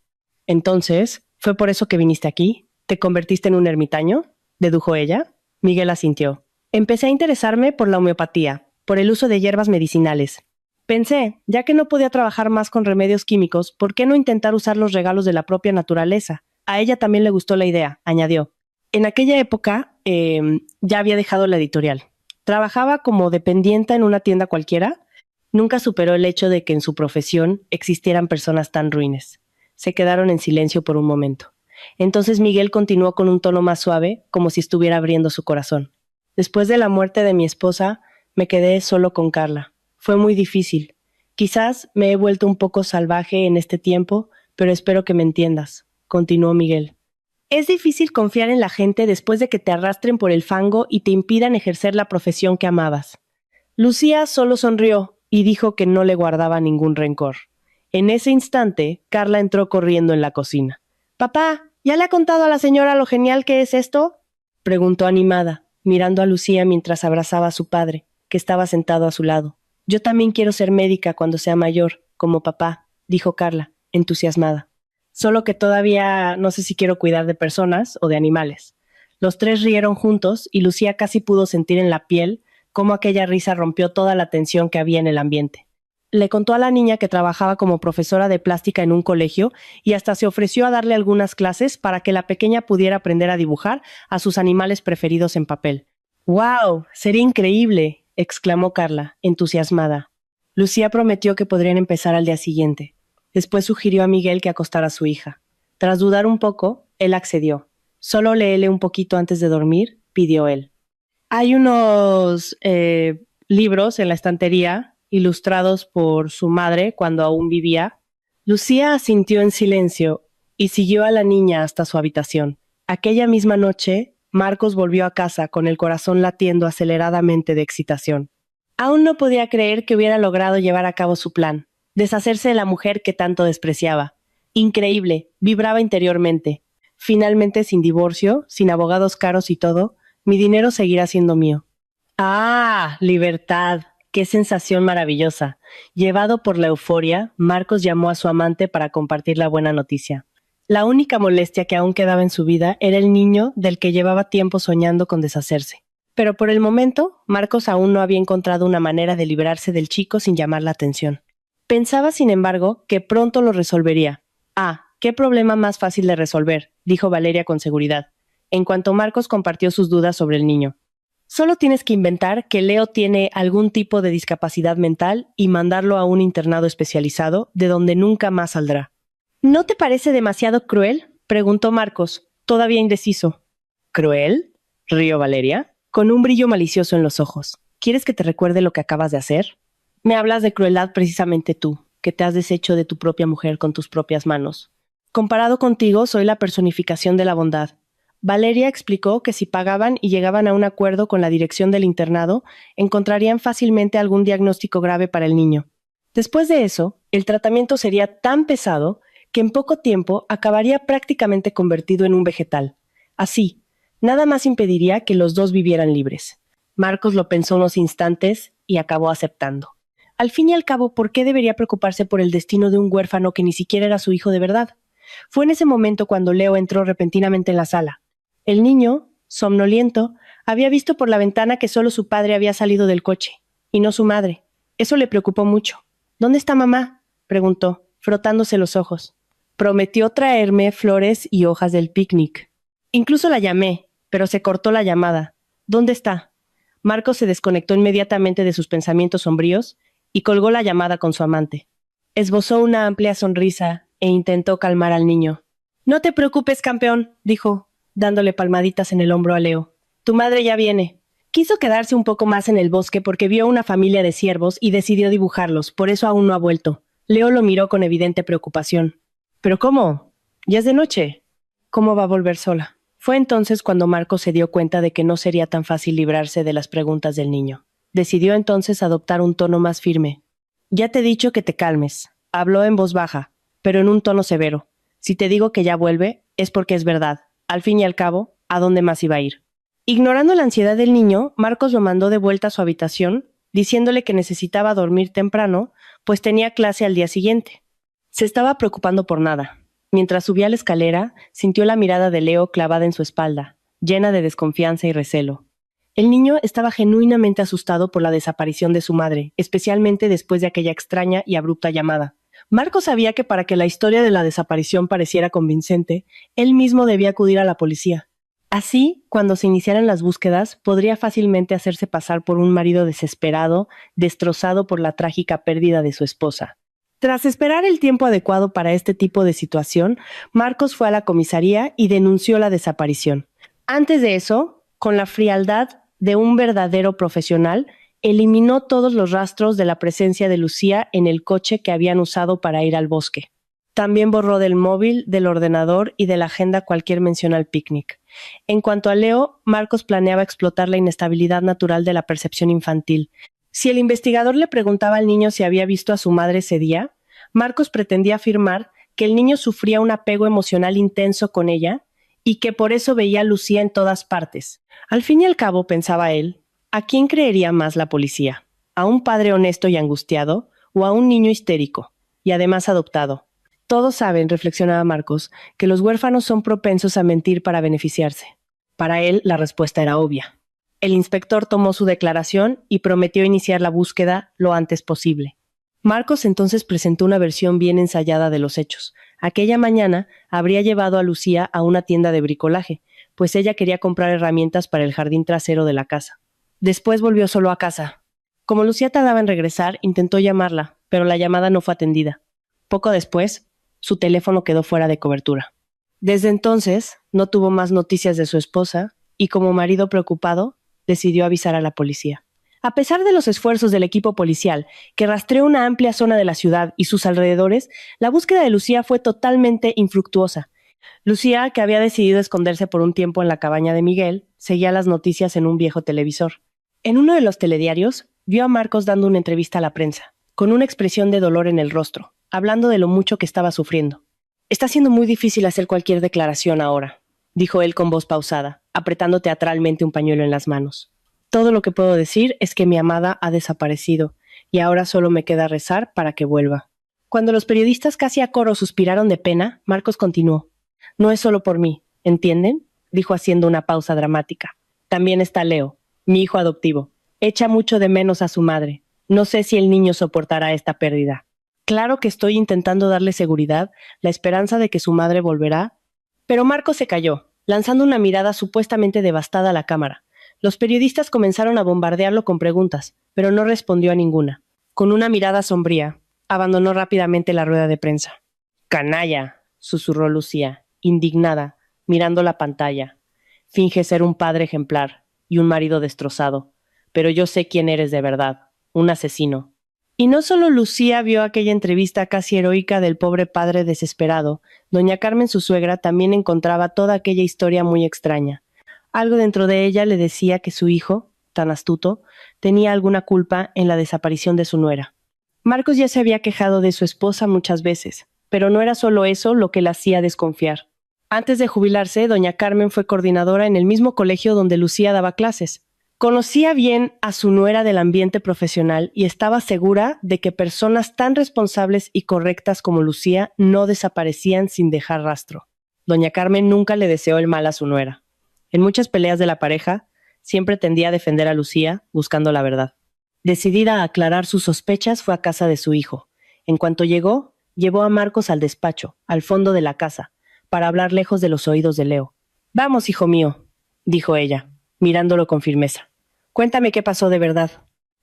Entonces, ¿fue por eso que viniste aquí? ¿Te convertiste en un ermitaño?, dedujo ella. Miguel asintió. Empecé a interesarme por la homeopatía, por el uso de hierbas medicinales. Pensé, ya que no podía trabajar más con remedios químicos, ¿por qué no intentar usar los regalos de la propia naturaleza? A ella también le gustó la idea, añadió. En aquella época, ya había dejado la editorial. Trabajaba como dependienta en una tienda cualquiera. Nunca superó el hecho de que en su profesión existieran personas tan ruines. Se quedaron en silencio por un momento. Entonces Miguel continuó con un tono más suave, como si estuviera abriendo su corazón. Después de la muerte de mi esposa, me quedé solo con Carla. Fue muy difícil. Quizás me he vuelto un poco salvaje en este tiempo, pero espero que me entiendas, continuó Miguel. Es difícil confiar en la gente después de que te arrastren por el fango y te impidan ejercer la profesión que amabas. Lucía solo sonrió y dijo que no le guardaba ningún rencor. En ese instante, Carla entró corriendo en la cocina. «Papá, ¿ya le ha contado a la señora lo genial que es esto?», preguntó animada, mirando a Lucía mientras abrazaba a su padre, que estaba sentado a su lado. «Yo también quiero ser médica cuando sea mayor, como papá», dijo Carla, entusiasmada. «Solo que todavía no sé si quiero cuidar de personas o de animales». Los tres rieron juntos y Lucía casi pudo sentir en la piel cómo aquella risa rompió toda la tensión que había en el ambiente. Le contó a la niña que trabajaba como profesora de plástica en un colegio y hasta se ofreció a darle algunas clases para que la pequeña pudiera aprender a dibujar a sus animales preferidos en papel. «¡Wow! Sería increíble», exclamó Carla, entusiasmada. Lucía prometió que podrían empezar al día siguiente. Después sugirió a Miguel que acostara a su hija. Tras dudar un poco, él accedió. «Solo léele un poquito antes de dormir», pidió él. Hay unos libros en la estantería ilustrados por su madre cuando aún vivía. Lucía asintió en silencio y siguió a la niña hasta su habitación. Aquella misma noche, Marcos volvió a casa con el corazón latiendo aceleradamente de excitación. Aún no podía creer que hubiera logrado llevar a cabo su plan, deshacerse de la mujer que tanto despreciaba. Increíble, vibraba interiormente. Finalmente, sin divorcio, sin abogados caros y todo, mi dinero seguirá siendo mío. ¡Ah! ¡Libertad! ¡Qué sensación maravillosa! Llevado por la euforia, Marcos llamó a su amante para compartir la buena noticia. La única molestia que aún quedaba en su vida era el niño del que llevaba tiempo soñando con deshacerse. Pero por el momento, Marcos aún no había encontrado una manera de librarse del chico sin llamar la atención. Pensaba, sin embargo, que pronto lo resolvería. «Ah, qué problema más fácil de resolver», dijo Valeria con seguridad, en cuanto Marcos compartió sus dudas sobre el niño. «Solo tienes que inventar que Leo tiene algún tipo de discapacidad mental y mandarlo a un internado especializado, de donde nunca más saldrá». «¿No te parece demasiado cruel?», preguntó Marcos, todavía indeciso. «¿Cruel?», rió Valeria, con un brillo malicioso en los ojos. «¿Quieres que te recuerde lo que acabas de hacer? Me hablas de crueldad precisamente tú, que te has deshecho de tu propia mujer con tus propias manos. Comparado contigo, soy la personificación de la bondad». Valeria explicó que si pagaban y llegaban a un acuerdo con la dirección del internado, encontrarían fácilmente algún diagnóstico grave para el niño. Después de eso, el tratamiento sería tan pesado que en poco tiempo acabaría prácticamente convertido en un vegetal. Así, nada más impediría que los dos vivieran libres. Marcos lo pensó unos instantes y acabó aceptando. Al fin y al cabo, ¿por qué debería preocuparse por el destino de un huérfano que ni siquiera era su hijo de verdad? Fue en ese momento cuando Leo entró repentinamente en la sala. El niño, somnoliento, había visto por la ventana que solo su padre había salido del coche, y no su madre. Eso le preocupó mucho. «¿Dónde está mamá?», preguntó, frotándose los ojos. «Prometió traerme flores y hojas del picnic». Incluso la llamé, pero se cortó la llamada. ¿Dónde está? Marcos se desconectó inmediatamente de sus pensamientos sombríos y colgó la llamada con su amante. Esbozó una amplia sonrisa e intentó calmar al niño. No te preocupes, campeón, dijo, dándole palmaditas en el hombro a Leo. Tu madre ya viene. Quiso quedarse un poco más en el bosque porque vio una familia de ciervos y decidió dibujarlos, por eso aún no ha vuelto. Leo lo miró con evidente preocupación. ¿Pero cómo? Ya es de noche. ¿Cómo va a volver sola? Fue entonces cuando Marcos se dio cuenta de que no sería tan fácil librarse de las preguntas del niño. Decidió entonces adoptar un tono más firme. Ya te he dicho que te calmes. Habló en voz baja, pero en un tono severo. Si te digo que ya vuelve, es porque es verdad. Al fin y al cabo, ¿a dónde más iba a ir? Ignorando la ansiedad del niño, Marcos lo mandó de vuelta a su habitación, diciéndole que necesitaba dormir temprano, pues tenía clase al día siguiente. Se estaba preocupando por nada. Mientras subía la escalera, sintió la mirada de Leo clavada en su espalda, llena de desconfianza y recelo. El niño estaba genuinamente asustado por la desaparición de su madre, especialmente después de aquella extraña y abrupta llamada. Marcos sabía que para que la historia de la desaparición pareciera convincente, él mismo debía acudir a la policía. Así, cuando se iniciaran las búsquedas, podría fácilmente hacerse pasar por un marido desesperado, destrozado por la trágica pérdida de su esposa. Tras esperar el tiempo adecuado para este tipo de situación, Marcos fue a la comisaría y denunció la desaparición. Antes de eso, con la frialdad de un verdadero profesional, eliminó todos los rastros de la presencia de Lucía en el coche que habían usado para ir al bosque. También borró del móvil, del ordenador y de la agenda cualquier mención al picnic. En cuanto a Leo, Marcos planeaba explotar la inestabilidad natural de la percepción infantil. Si el investigador le preguntaba al niño si había visto a su madre ese día, Marcos pretendía afirmar que el niño sufría un apego emocional intenso con ella y que por eso veía a Lucía en todas partes. Al fin y al cabo, pensaba él, ¿a quién creería más la policía? ¿A un padre honesto y angustiado o a un niño histérico y además adoptado? Todos saben, reflexionaba Marcos, que los huérfanos son propensos a mentir para beneficiarse. Para él, la respuesta era obvia. El inspector tomó su declaración y prometió iniciar la búsqueda lo antes posible. Marcos entonces presentó una versión bien ensayada de los hechos. Aquella mañana habría llevado a Lucía a una tienda de bricolaje, pues ella quería comprar herramientas para el jardín trasero de la casa. Después volvió solo a casa. Como Lucía tardaba en regresar, intentó llamarla, pero la llamada no fue atendida. Poco después, su teléfono quedó fuera de cobertura. Desde entonces, no tuvo más noticias de su esposa y, como marido preocupado, decidió avisar a la policía. A pesar de los esfuerzos del equipo policial, que rastreó una amplia zona de la ciudad y sus alrededores, la búsqueda de Lucía fue totalmente infructuosa. Lucía, que había decidido esconderse por un tiempo en la cabaña de Miguel, seguía las noticias en un viejo televisor. En uno de los telediarios, vio a Marcos dando una entrevista a la prensa, con una expresión de dolor en el rostro, hablando de lo mucho que estaba sufriendo. Está siendo muy difícil hacer cualquier declaración ahora, dijo él con voz pausada, apretando teatralmente un pañuelo en las manos. Todo lo que puedo decir es que mi amada ha desaparecido, y ahora solo me queda rezar para que vuelva. Cuando los periodistas casi a coro suspiraron de pena, Marcos continuó. No es solo por mí, ¿entienden? Dijo haciendo una pausa dramática. También está Leo, mi hijo adoptivo. Echa mucho de menos a su madre. No sé si el niño soportará esta pérdida. Claro que estoy intentando darle seguridad, la esperanza de que su madre volverá. Pero Marcos se calló, lanzando una mirada supuestamente devastada a la cámara. Los periodistas comenzaron a bombardearlo con preguntas, pero no respondió a ninguna. Con una mirada sombría, abandonó rápidamente la rueda de prensa. «Canalla», susurró Lucía, indignada, mirando la pantalla. «Finge ser un padre ejemplar y un marido destrozado, pero yo sé quién eres de verdad, un asesino». Y no solo Lucía vio aquella entrevista casi heroica del pobre padre desesperado, doña Carmen, su suegra, también encontraba toda aquella historia muy extraña. Algo dentro de ella le decía que su hijo, tan astuto, tenía alguna culpa en la desaparición de su nuera. Marcos ya se había quejado de su esposa muchas veces, pero no era solo eso lo que la hacía desconfiar. Antes de jubilarse, doña Carmen fue coordinadora en el mismo colegio donde Lucía daba clases. Conocía bien a su nuera del ambiente profesional y estaba segura de que personas tan responsables y correctas como Lucía no desaparecían sin dejar rastro. Doña Carmen nunca le deseó el mal a su nuera. En muchas peleas de la pareja, siempre tendía a defender a Lucía, buscando la verdad. Decidida a aclarar sus sospechas, fue a casa de su hijo. En cuanto llegó, llevó a Marcos al despacho, al fondo de la casa, para hablar lejos de los oídos de Leo. Vamos, hijo mío, dijo ella, mirándolo con firmeza. Cuéntame qué pasó de verdad.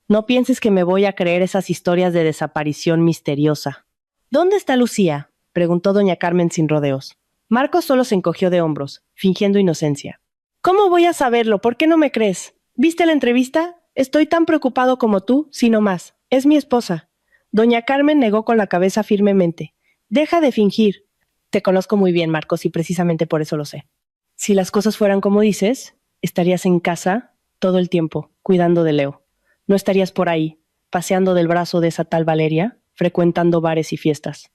No pienses que me voy a creer esas historias de desaparición misteriosa. ¿Dónde está Lucía?, preguntó doña Carmen sin rodeos. Marcos solo se encogió de hombros, fingiendo inocencia. ¿Cómo voy a saberlo? ¿Por qué no me crees? ¿Viste la entrevista? Estoy tan preocupado como tú, si no más. Es mi esposa. Doña Carmen negó con la cabeza firmemente. Deja de fingir. Te conozco muy bien, Marcos, y precisamente por eso lo sé. Si las cosas fueran como dices, estarías en casa todo el tiempo, cuidando de Leo. No estarías por ahí, paseando del brazo de esa tal Valeria, frecuentando bares y fiestas.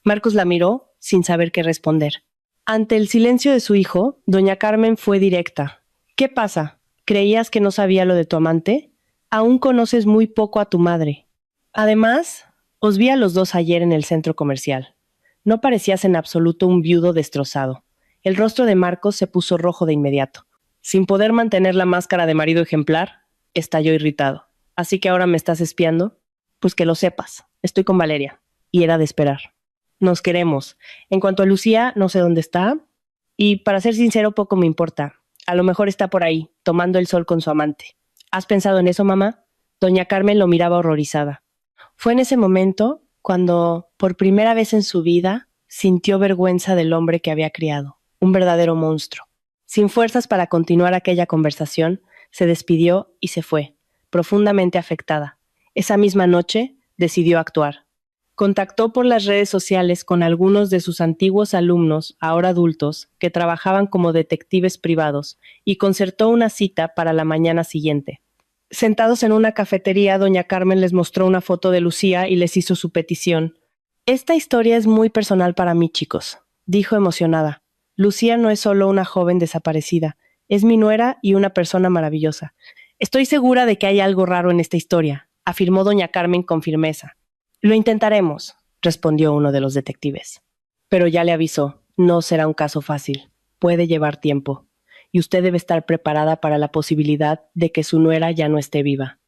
Marcos la miró, sin saber qué responder. Ante el silencio de su hijo, doña Carmen fue directa. ¿Qué pasa? ¿Creías que no sabía lo de tu amante? Aún conoces muy poco a tu madre. Además, os vi a los dos ayer en el centro comercial. No parecías en absoluto un viudo destrozado. El rostro de Marcos se puso rojo de inmediato. Sin poder mantener la máscara de marido ejemplar, estalló irritado. ¿Así que ahora me estás espiando? Pues que lo sepas. Estoy con Valeria. Y era de esperar. Nos queremos. En cuanto a Lucía, no sé dónde está. Y para ser sincero, poco me importa. A lo mejor está por ahí, tomando el sol con su amante. ¿Has pensado en eso, mamá? Doña Carmen lo miraba horrorizada. Fue en ese momento cuando, por primera vez en su vida, sintió vergüenza del hombre que había criado, un verdadero monstruo. Sin fuerzas para continuar aquella conversación, se despidió y se fue, profundamente afectada. Esa misma noche, decidió actuar. Contactó por las redes sociales con algunos de sus antiguos alumnos, ahora adultos, que trabajaban como detectives privados, y concertó una cita para la mañana siguiente. Sentados en una cafetería, doña Carmen les mostró una foto de Lucía y les hizo su petición. Esta historia es muy personal para mí, chicos, dijo emocionada. Lucía no es solo una joven desaparecida, es mi nuera y una persona maravillosa. Estoy segura de que hay algo raro en esta historia, afirmó doña Carmen con firmeza. Lo intentaremos, respondió uno de los detectives. Pero ya le avisó, no será un caso fácil. Puede llevar tiempo. Y usted debe estar preparada para la posibilidad de que su nuera ya no esté viva.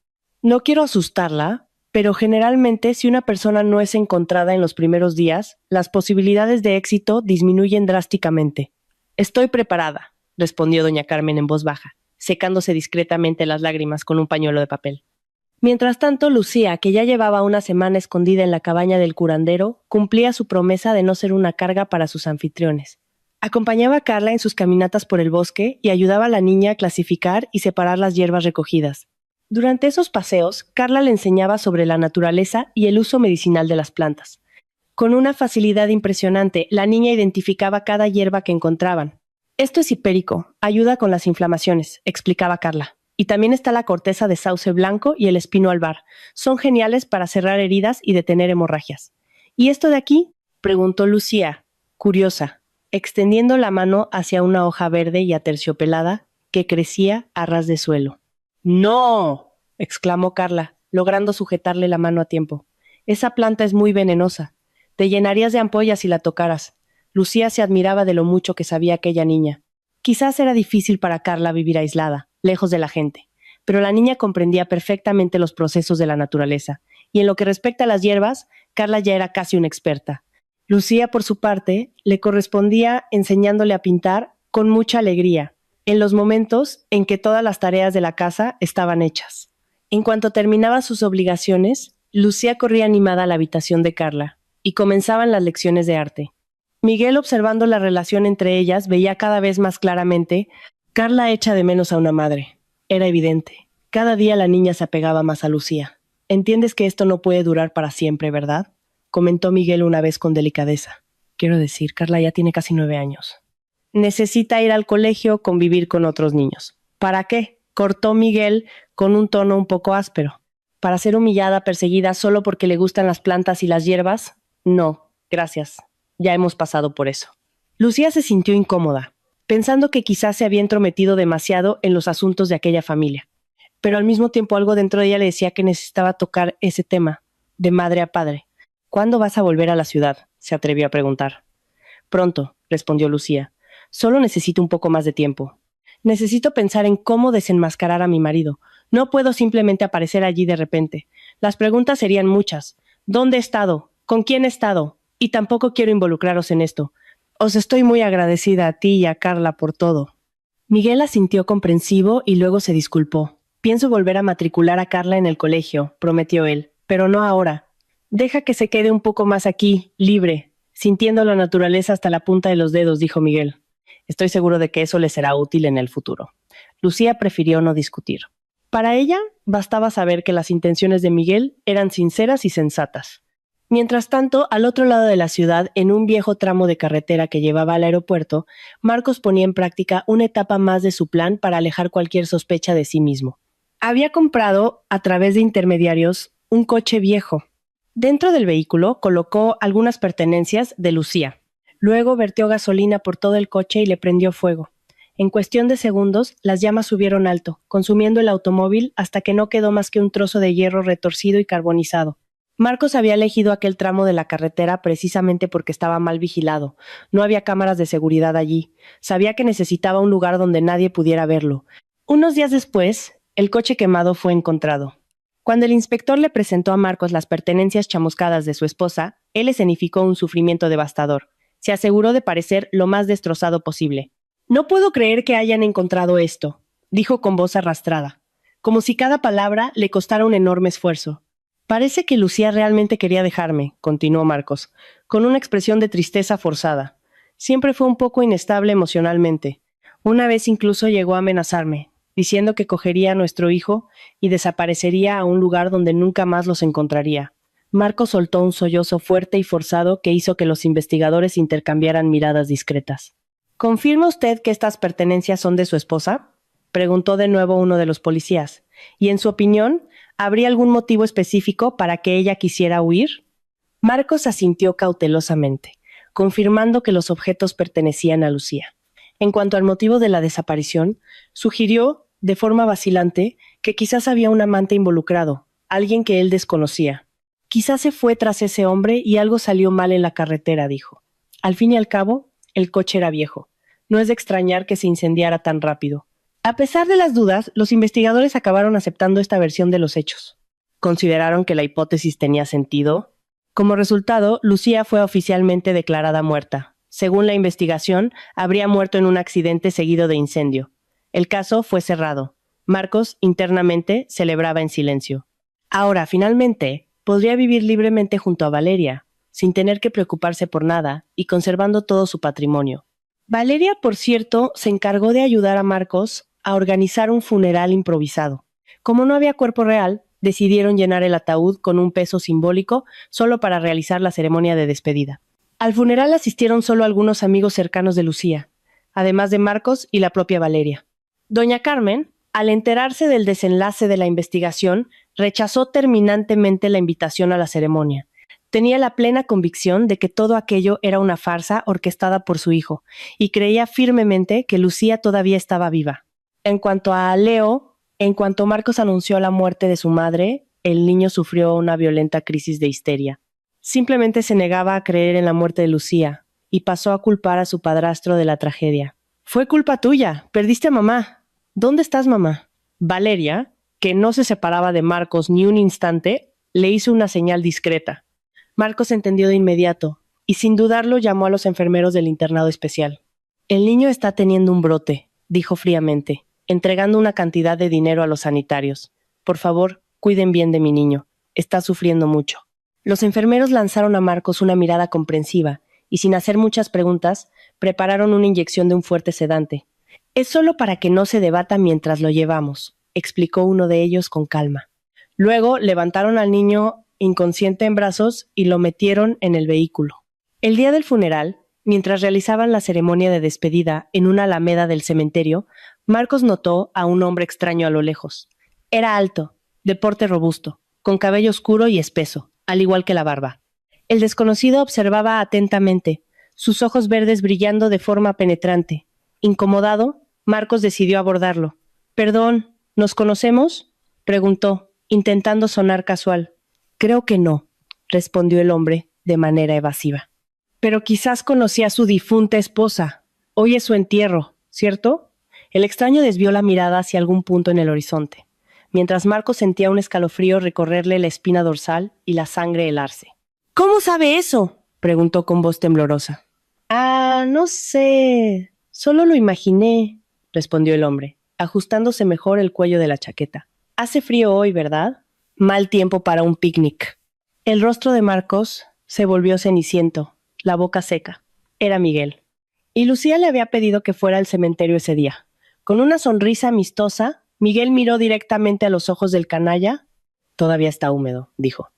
No quiero asustarla, pero generalmente si una persona no es encontrada en los primeros días, las posibilidades de éxito disminuyen drásticamente. Estoy preparada, respondió doña Carmen en voz baja, secándose discretamente las lágrimas con un pañuelo de papel. Mientras tanto, Lucía, que ya llevaba una semana escondida en la cabaña del curandero, cumplía su promesa de no ser una carga para sus anfitriones. Acompañaba a Carla en sus caminatas por el bosque y ayudaba a la niña a clasificar y separar las hierbas recogidas. Durante esos paseos, Carla le enseñaba sobre la naturaleza y el uso medicinal de las plantas. Con una facilidad impresionante, la niña identificaba cada hierba que encontraban. Esto es hipérico, ayuda con las inflamaciones, explicaba Carla. Y también está la corteza de sauce blanco y el espino albar. Son geniales para cerrar heridas y detener hemorragias. ¿Y esto de aquí?, preguntó Lucía, curiosa, extendiendo la mano hacia una hoja verde y aterciopelada que crecía a ras de suelo. ¡No!, exclamó Carla, logrando sujetarle la mano a tiempo. Esa planta es muy venenosa. Te llenarías de ampollas si la tocaras. Lucía se admiraba de lo mucho que sabía aquella niña. Quizás era difícil para Carla vivir aislada, lejos de la gente, pero la niña comprendía perfectamente los procesos de la naturaleza, y en lo que respecta a las hierbas, Carla ya era casi una experta. Lucía, por su parte, le correspondía enseñándole a pintar con mucha alegría, en los momentos en que todas las tareas de la casa estaban hechas. En cuanto terminaba sus obligaciones, Lucía corría animada a la habitación de Carla, y comenzaban las lecciones de arte. Miguel, observando la relación entre ellas, veía cada vez más claramente: Carla echa de menos a una madre. Era evidente. Cada día la niña se apegaba más a Lucía. Entiendes que esto no puede durar para siempre, ¿verdad?, comentó Miguel una vez con delicadeza. Quiero decir, Carla ya tiene casi 9 años. Necesita ir al colegio, convivir con otros niños. ¿Para qué?, cortó Miguel con un tono un poco áspero. ¿Para ser humillada, perseguida solo porque le gustan las plantas y las hierbas? No, gracias. Ya hemos pasado por eso. Lucía se sintió incómoda, pensando que quizás se había entrometido demasiado en los asuntos de aquella familia. Pero al mismo tiempo algo dentro de ella le decía que necesitaba tocar ese tema, de madre a padre. ¿Cuándo vas a volver a la ciudad?, se atrevió a preguntar. Pronto, respondió Lucía. Solo necesito un poco más de tiempo. Necesito pensar en cómo desenmascarar a mi marido. No puedo simplemente aparecer allí de repente. Las preguntas serían muchas. ¿Dónde he estado? ¿Con quién he estado? Y tampoco quiero involucraros en esto. Os estoy muy agradecida a ti y a Carla por todo. Miguel asintió comprensivo y luego se disculpó. Pienso volver a matricular a Carla en el colegio, prometió él, pero no ahora. Deja que se quede un poco más aquí, libre, sintiendo la naturaleza hasta la punta de los dedos, dijo Miguel. Estoy seguro de que eso le será útil en el futuro. Lucía prefirió no discutir. Para ella, bastaba saber que las intenciones de Miguel eran sinceras y sensatas. Mientras tanto, al otro lado de la ciudad, en un viejo tramo de carretera que llevaba al aeropuerto, Marcos ponía en práctica una etapa más de su plan para alejar cualquier sospecha de sí mismo. Había comprado, a través de intermediarios, un coche viejo. Dentro del vehículo colocó algunas pertenencias de Lucía. Luego vertió gasolina por todo el coche y le prendió fuego. En cuestión de segundos, las llamas subieron alto, consumiendo el automóvil hasta que no quedó más que un trozo de hierro retorcido y carbonizado. Marcos había elegido aquel tramo de la carretera precisamente porque estaba mal vigilado. No había cámaras de seguridad allí. Sabía que necesitaba un lugar donde nadie pudiera verlo. Unos días después, el coche quemado fue encontrado. Cuando el inspector le presentó a Marcos las pertenencias chamuscadas de su esposa, él escenificó un sufrimiento devastador. Se aseguró de parecer lo más destrozado posible. «No puedo creer que hayan encontrado esto», dijo con voz arrastrada, como si cada palabra le costara un enorme esfuerzo. «Parece que Lucía realmente quería dejarme», continuó Marcos, con una expresión de tristeza forzada. «Siempre fue un poco inestable emocionalmente. Una vez incluso llegó a amenazarme, diciendo que cogería a nuestro hijo y desaparecería a un lugar donde nunca más los encontraría». Marcos soltó un sollozo fuerte y forzado que hizo que los investigadores intercambiaran miradas discretas. «¿Confirma usted que estas pertenencias son de su esposa?», preguntó de nuevo uno de los policías. «¿Y en su opinión, habría algún motivo específico para que ella quisiera huir?». Marcos asintió cautelosamente, confirmando que los objetos pertenecían a Lucía. En cuanto al motivo de la desaparición, sugirió, de forma vacilante, que quizás había un amante involucrado, alguien que él desconocía. «Quizás se fue tras ese hombre y algo salió mal en la carretera», dijo. Al fin y al cabo, el coche era viejo. No es de extrañar que se incendiara tan rápido. A pesar de las dudas, los investigadores acabaron aceptando esta versión de los hechos. Consideraron que la hipótesis tenía sentido. Como resultado, Lucía fue oficialmente declarada muerta. Según la investigación, habría muerto en un accidente seguido de incendio. El caso fue cerrado. Marcos, internamente, celebraba en silencio. Ahora, finalmente, podría vivir libremente junto a Valeria, sin tener que preocuparse por nada y conservando todo su patrimonio. Valeria, por cierto, se encargó de ayudar a Marcos a organizar un funeral improvisado. Como no había cuerpo real, decidieron llenar el ataúd con un peso simbólico solo para realizar la ceremonia de despedida. Al funeral asistieron solo algunos amigos cercanos de Lucía, además de Marcos y la propia Valeria. Doña Carmen, al enterarse del desenlace de la investigación, rechazó terminantemente la invitación a la ceremonia. Tenía la plena convicción de que todo aquello era una farsa orquestada por su hijo, y creía firmemente que Lucía todavía estaba viva. En cuanto a Leo, en cuanto Marcos anunció la muerte de su madre, el niño sufrió una violenta crisis de histeria. Simplemente se negaba a creer en la muerte de Lucía, y pasó a culpar a su padrastro de la tragedia. «Fue culpa tuya, perdiste a mamá. ¿Dónde estás, mamá?». Valeria, que no se separaba de Marcos ni un instante, le hizo una señal discreta. Marcos entendió de inmediato, y sin dudarlo llamó a los enfermeros del internado especial. «El niño está teniendo un brote», dijo fríamente, entregando una cantidad de dinero a los sanitarios. «Por favor, cuiden bien de mi niño. Está sufriendo mucho». Los enfermeros lanzaron a Marcos una mirada comprensiva, y sin hacer muchas preguntas, prepararon una inyección de un fuerte sedante. «Es solo para que no se debata mientras lo llevamos», explicó uno de ellos con calma. Luego levantaron al niño inconsciente en brazos y lo metieron en el vehículo. El día del funeral, mientras realizaban la ceremonia de despedida en una alameda del cementerio, Marcos notó a un hombre extraño a lo lejos. Era alto, de porte robusto, con cabello oscuro y espeso, al igual que la barba. El desconocido observaba atentamente, sus ojos verdes brillando de forma penetrante. Incomodado, Marcos decidió abordarlo. «Perdón, ¿nos conocemos?», preguntó, intentando sonar casual. «Creo que no», respondió el hombre de manera evasiva. «Pero quizás conocía a su difunta esposa. Hoy es su entierro, ¿cierto?». El extraño desvió la mirada hacia algún punto en el horizonte, mientras Marcos sentía un escalofrío recorrerle la espina dorsal y la sangre helarse. «¿Cómo sabe eso?», preguntó con voz temblorosa. No sé. Solo lo imaginé, respondió el hombre, ajustándose mejor el cuello de la chaqueta. Hace frío hoy, ¿verdad? Mal tiempo para un picnic. El rostro de Marcos se volvió ceniciento, la boca seca. Era Miguel. Y Lucía le había pedido que fuera al cementerio ese día. Con una sonrisa amistosa, Miguel miró directamente a los ojos del canalla. Todavía está húmedo, dijo.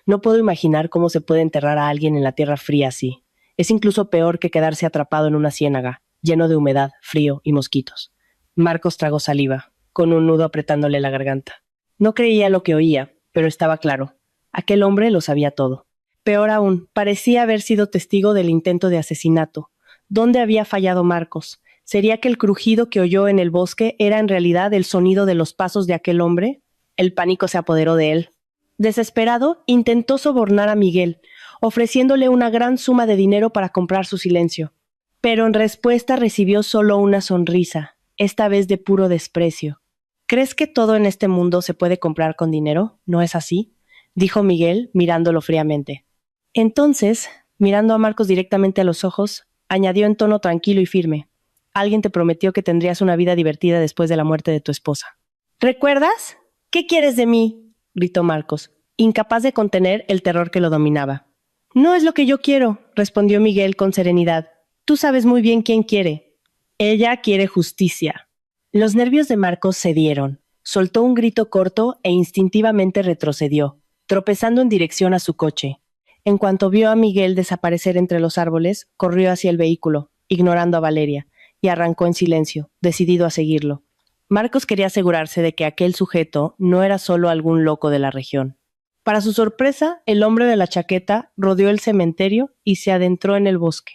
No puedo imaginar cómo se puede enterrar a alguien en la tierra fría así. Es incluso peor que quedarse atrapado en una ciénaga, lleno de humedad, frío y mosquitos. Marcos tragó saliva, con un nudo apretándole la garganta. No creía lo que oía, pero estaba claro. Aquel hombre lo sabía todo. Peor aún, parecía haber sido testigo del intento de asesinato. ¿Dónde había fallado Marcos? ¿Sería que el crujido que oyó en el bosque era en realidad el sonido de los pasos de aquel hombre? El pánico se apoderó de él. Desesperado, intentó sobornar a Miguel, ofreciéndole una gran suma de dinero para comprar su silencio. Pero en respuesta recibió solo una sonrisa, esta vez de puro desprecio. ¿Crees que todo en este mundo se puede comprar con dinero? ¿No es así?, dijo Miguel, mirándolo fríamente. Entonces, mirando a Marcos directamente a los ojos, añadió en tono tranquilo y firme: Alguien te prometió que tendrías una vida divertida después de la muerte de tu esposa. ¿Recuerdas? ¿Qué quieres de mí?, gritó Marcos, incapaz de contener el terror que lo dominaba. No es lo que yo quiero, respondió Miguel con serenidad. Tú sabes muy bien quién quiere. Ella quiere justicia. Los nervios de Marcos cedieron. Soltó un grito corto e instintivamente retrocedió, tropezando en dirección a su coche. En cuanto vio a Miguel desaparecer entre los árboles, corrió hacia el vehículo, ignorando a Valeria, y arrancó en silencio, decidido a seguirlo. Marcos quería asegurarse de que aquel sujeto no era solo algún loco de la región. Para su sorpresa, el hombre de la chaqueta rodeó el cementerio y se adentró en el bosque.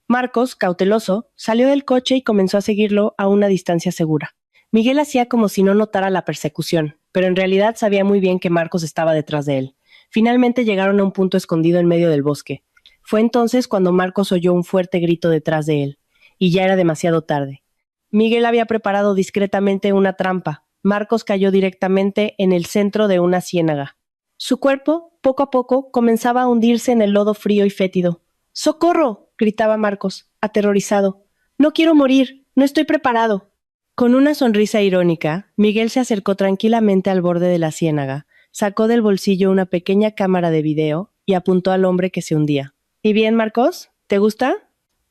Marcos, cauteloso, salió del coche y comenzó a seguirlo a una distancia segura. Miguel hacía como si no notara la persecución, pero en realidad sabía muy bien que Marcos estaba detrás de él. Finalmente llegaron a un punto escondido en medio del bosque. Fue entonces cuando Marcos oyó un fuerte grito detrás de él, y ya era demasiado tarde. Miguel había preparado discretamente una trampa. Marcos cayó directamente en el centro de una ciénaga. Su cuerpo, poco a poco, comenzaba a hundirse en el lodo frío y fétido. ¡Socorro!, gritaba Marcos, aterrorizado. No quiero morir, no estoy preparado. Con una sonrisa irónica, Miguel se acercó tranquilamente al borde de la ciénaga, sacó del bolsillo una pequeña cámara de video y apuntó al hombre que se hundía. ¿Y bien, Marcos? ¿Te gusta?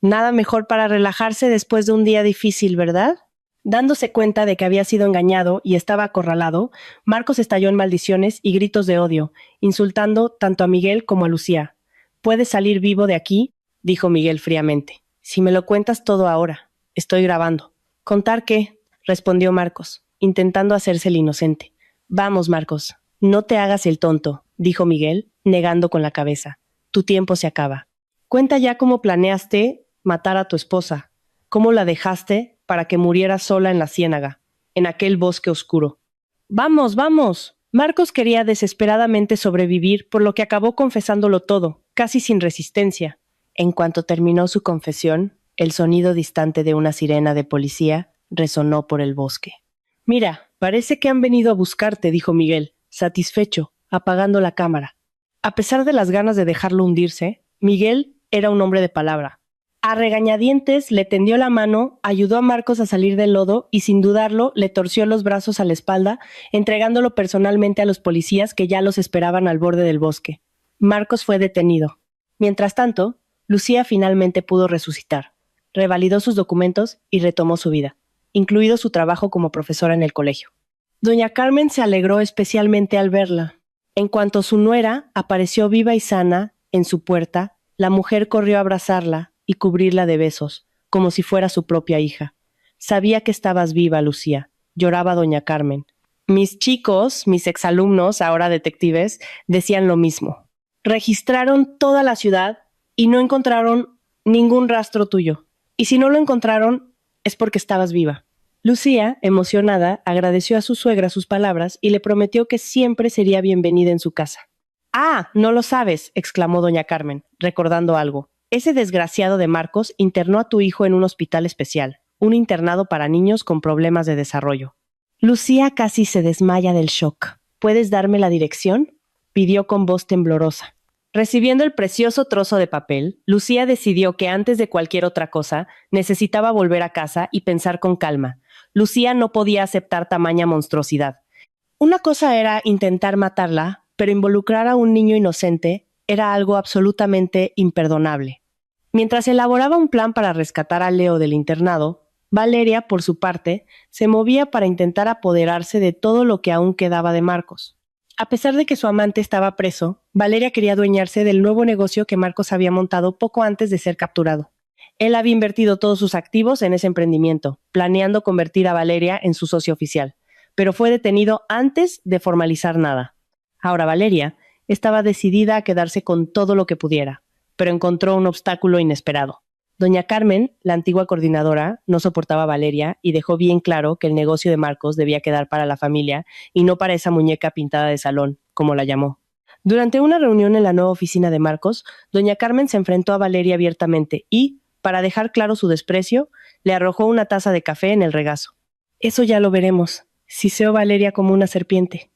Nada mejor para relajarse después de un día difícil, ¿verdad? Dándose cuenta de que había sido engañado y estaba acorralado, Marcos estalló en maldiciones y gritos de odio, insultando tanto a Miguel como a Lucía. «¿Puedes salir vivo de aquí?», dijo Miguel fríamente. «Si me lo cuentas todo ahora. Estoy grabando». «¿Contar qué?», respondió Marcos, intentando hacerse el inocente. «Vamos, Marcos, no te hagas el tonto», dijo Miguel, negando con la cabeza. «Tu tiempo se acaba. Cuenta ya cómo planeaste matar a tu esposa, cómo la dejaste para que muriera sola en la ciénaga, en aquel bosque oscuro». «Vamos, vamos». Marcos quería desesperadamente sobrevivir, por lo que acabó confesándolo todo, casi sin resistencia. En cuanto terminó su confesión, el sonido distante de una sirena de policía resonó por el bosque. «Mira, parece que han venido a buscarte», dijo Miguel, satisfecho, apagando la cámara. A pesar de las ganas de dejarlo hundirse, Miguel era un hombre de palabra. A regañadientes le tendió la mano, ayudó a Marcos a salir del lodo y sin dudarlo le torció los brazos a la espalda, entregándolo personalmente a los policías que ya los esperaban al borde del bosque. Marcos fue detenido. Mientras tanto, Lucía finalmente pudo resucitar. Revalidó sus documentos y retomó su vida, incluido su trabajo como profesora en el colegio. Doña Carmen se alegró especialmente al verla. En cuanto su nuera apareció viva y sana en su puerta, la mujer corrió a abrazarla y cubrirla de besos, como si fuera su propia hija. «Sabía que estabas viva, Lucía», lloraba doña Carmen. «Mis chicos, mis exalumnos, ahora detectives, decían lo mismo. Registraron toda la ciudad y no encontraron ningún rastro tuyo. Y si no lo encontraron, es porque estabas viva». Lucía, emocionada, agradeció a su suegra sus palabras y le prometió que siempre sería bienvenida en su casa. «Ah, no lo sabes», exclamó doña Carmen, recordando algo. «Ese desgraciado de Marcos internó a tu hijo en un hospital especial, un internado para niños con problemas de desarrollo». Lucía casi se desmaya del shock. «¿Puedes darme la dirección?», pidió con voz temblorosa. Recibiendo el precioso trozo de papel, Lucía decidió que antes de cualquier otra cosa, necesitaba volver a casa y pensar con calma. Lucía no podía aceptar tamaña monstruosidad. Una cosa era intentar matarla, pero involucrar a un niño inocente era algo absolutamente imperdonable. Mientras elaboraba un plan para rescatar a Leo del internado, Valeria, por su parte, se movía para intentar apoderarse de todo lo que aún quedaba de Marcos. A pesar de que su amante estaba preso, Valeria quería adueñarse del nuevo negocio que Marcos había montado poco antes de ser capturado. Él había invertido todos sus activos en ese emprendimiento, planeando convertir a Valeria en su socio oficial, pero fue detenido antes de formalizar nada. Ahora Valeria estaba decidida a quedarse con todo lo que pudiera, pero encontró un obstáculo inesperado. Doña Carmen, la antigua coordinadora, no soportaba a Valeria y dejó bien claro que el negocio de Marcos debía quedar para la familia y no para esa muñeca pintada de salón, como la llamó. Durante una reunión en la nueva oficina de Marcos, doña Carmen se enfrentó a Valeria abiertamente y, para dejar claro su desprecio, le arrojó una taza de café en el regazo. Eso ya lo veremos, siseó Valeria como una serpiente.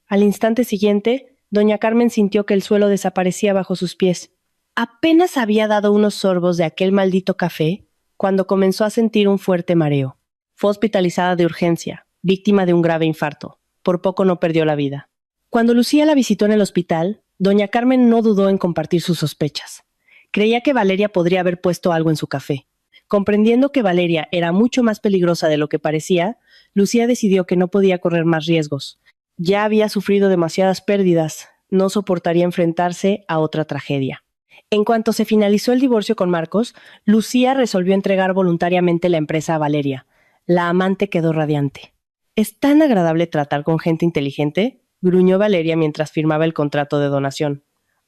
Al instante siguiente, doña Carmen sintió que el suelo desaparecía bajo sus pies. Apenas había dado unos sorbos de aquel maldito café cuando comenzó a sentir un fuerte mareo. Fue hospitalizada de urgencia, víctima de un grave infarto. Por poco no perdió la vida. Cuando Lucía la visitó en el hospital, doña Carmen no dudó en compartir sus sospechas. Creía que Valeria podría haber puesto algo en su café. Comprendiendo que Valeria era mucho más peligrosa de lo que parecía, Lucía decidió que no podía correr más riesgos. Ya había sufrido demasiadas pérdidas, no soportaría enfrentarse a otra tragedia. En cuanto se finalizó el divorcio con Marcos, Lucía resolvió entregar voluntariamente la empresa a Valeria. La amante quedó radiante. «Es tan agradable tratar con gente inteligente», gruñó Valeria mientras firmaba el contrato de donación.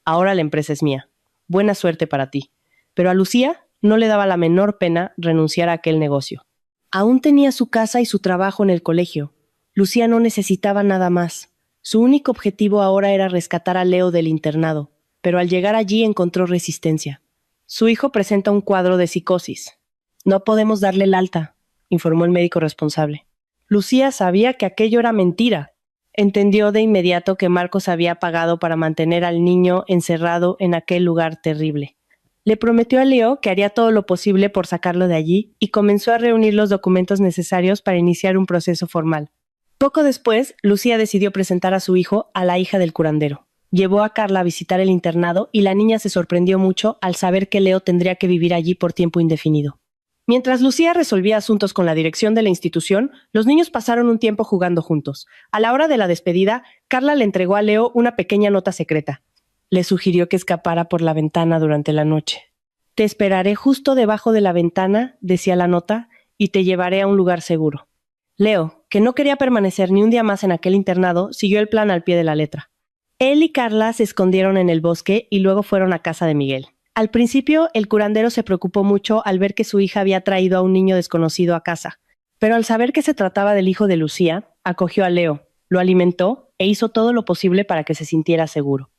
«Ahora la empresa es mía. Buena suerte para ti». Pero a Lucía no le daba la menor pena renunciar a aquel negocio. Aún tenía su casa y su trabajo en el colegio. Lucía no necesitaba nada más. Su único objetivo ahora era rescatar a Leo del internado, pero al llegar allí encontró resistencia. Su hijo presenta un cuadro de psicosis. «No podemos darle el alta», informó el médico responsable. Lucía sabía que aquello era mentira. Entendió de inmediato que Marcos había pagado para mantener al niño encerrado en aquel lugar terrible. Le prometió a Leo que haría todo lo posible por sacarlo de allí y comenzó a reunir los documentos necesarios para iniciar un proceso formal. Poco después, Lucía decidió presentar a su hijo a la hija del curandero. Llevó a Carla a visitar el internado y la niña se sorprendió mucho al saber que Leo tendría que vivir allí por tiempo indefinido. Mientras Lucía resolvía asuntos con la dirección de la institución, los niños pasaron un tiempo jugando juntos. A la hora de la despedida, Carla le entregó a Leo una pequeña nota secreta. Le sugirió que escapara por la ventana durante la noche. «Te esperaré justo debajo de la ventana», decía la nota, «y te llevaré a un lugar seguro». Leo, que no quería permanecer ni un día más en aquel internado, siguió el plan al pie de la letra. Él y Carla se escondieron en el bosque y luego fueron a casa de Miguel. Al principio, el curandero se preocupó mucho al ver que su hija había traído a un niño desconocido a casa. Pero al saber que se trataba del hijo de Lucía, acogió a Leo, lo alimentó e hizo todo lo posible para que se sintiera seguro.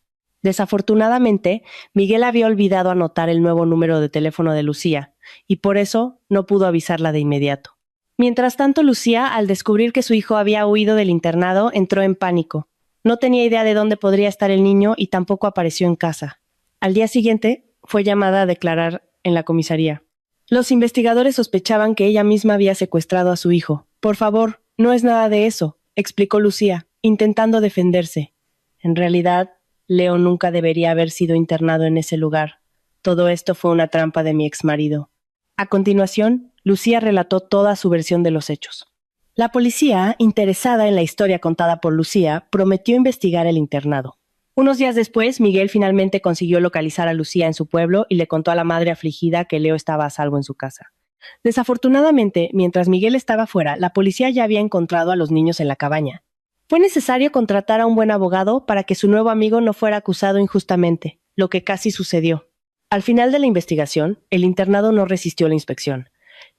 Desafortunadamente, Miguel había olvidado anotar el nuevo número de teléfono de Lucía, y por eso no pudo avisarla de inmediato. Mientras tanto, Lucía, al descubrir que su hijo había huido del internado, entró en pánico. No tenía idea de dónde podría estar el niño y tampoco apareció en casa. Al día siguiente, fue llamada a declarar en la comisaría. Los investigadores sospechaban que ella misma había secuestrado a su hijo. «Por favor, no es nada de eso», explicó Lucía, intentando defenderse. En realidad, Leo nunca debería haber sido internado en ese lugar. Todo esto fue una trampa de mi exmarido. A continuación, Lucía relató toda su versión de los hechos. La policía, interesada en la historia contada por Lucía, prometió investigar el internado. Unos días después, Miguel finalmente consiguió localizar a Lucía en su pueblo y le contó a la madre afligida que Leo estaba a salvo en su casa. Desafortunadamente, mientras Miguel estaba fuera, la policía ya había encontrado a los niños en la cabaña. Fue necesario contratar a un buen abogado para que su nuevo amigo no fuera acusado injustamente, lo que casi sucedió. Al final de la investigación, el internado no resistió la inspección.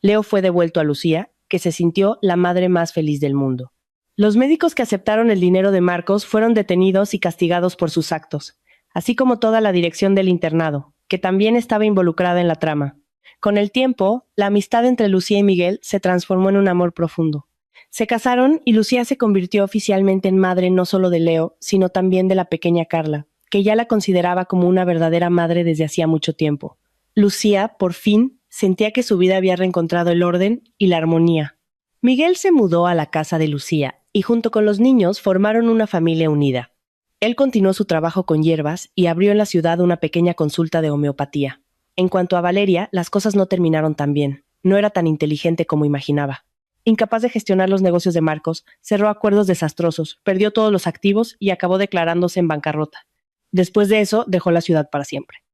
Leo fue devuelto a Lucía, que se sintió la madre más feliz del mundo. Los médicos que aceptaron el dinero de Marcos fueron detenidos y castigados por sus actos, así como toda la dirección del internado, que también estaba involucrada en la trama. Con el tiempo, la amistad entre Lucía y Miguel se transformó en un amor profundo. Se casaron y Lucía se convirtió oficialmente en madre no solo de Leo, sino también de la pequeña Carla. que ya la consideraba como una verdadera madre desde hacía mucho tiempo. Lucía, por fin, sentía que su vida había reencontrado el orden y la armonía. Miguel se mudó a la casa de Lucía y junto con los niños formaron una familia unida. Él continuó su trabajo con hierbas y abrió en la ciudad una pequeña consulta de homeopatía. En cuanto a Valeria, las cosas no terminaron tan bien. No era tan inteligente como imaginaba. Incapaz de gestionar los negocios de Marcos, cerró acuerdos desastrosos, perdió todos los activos y acabó declarándose en bancarrota. Después de eso, dejó la ciudad para siempre.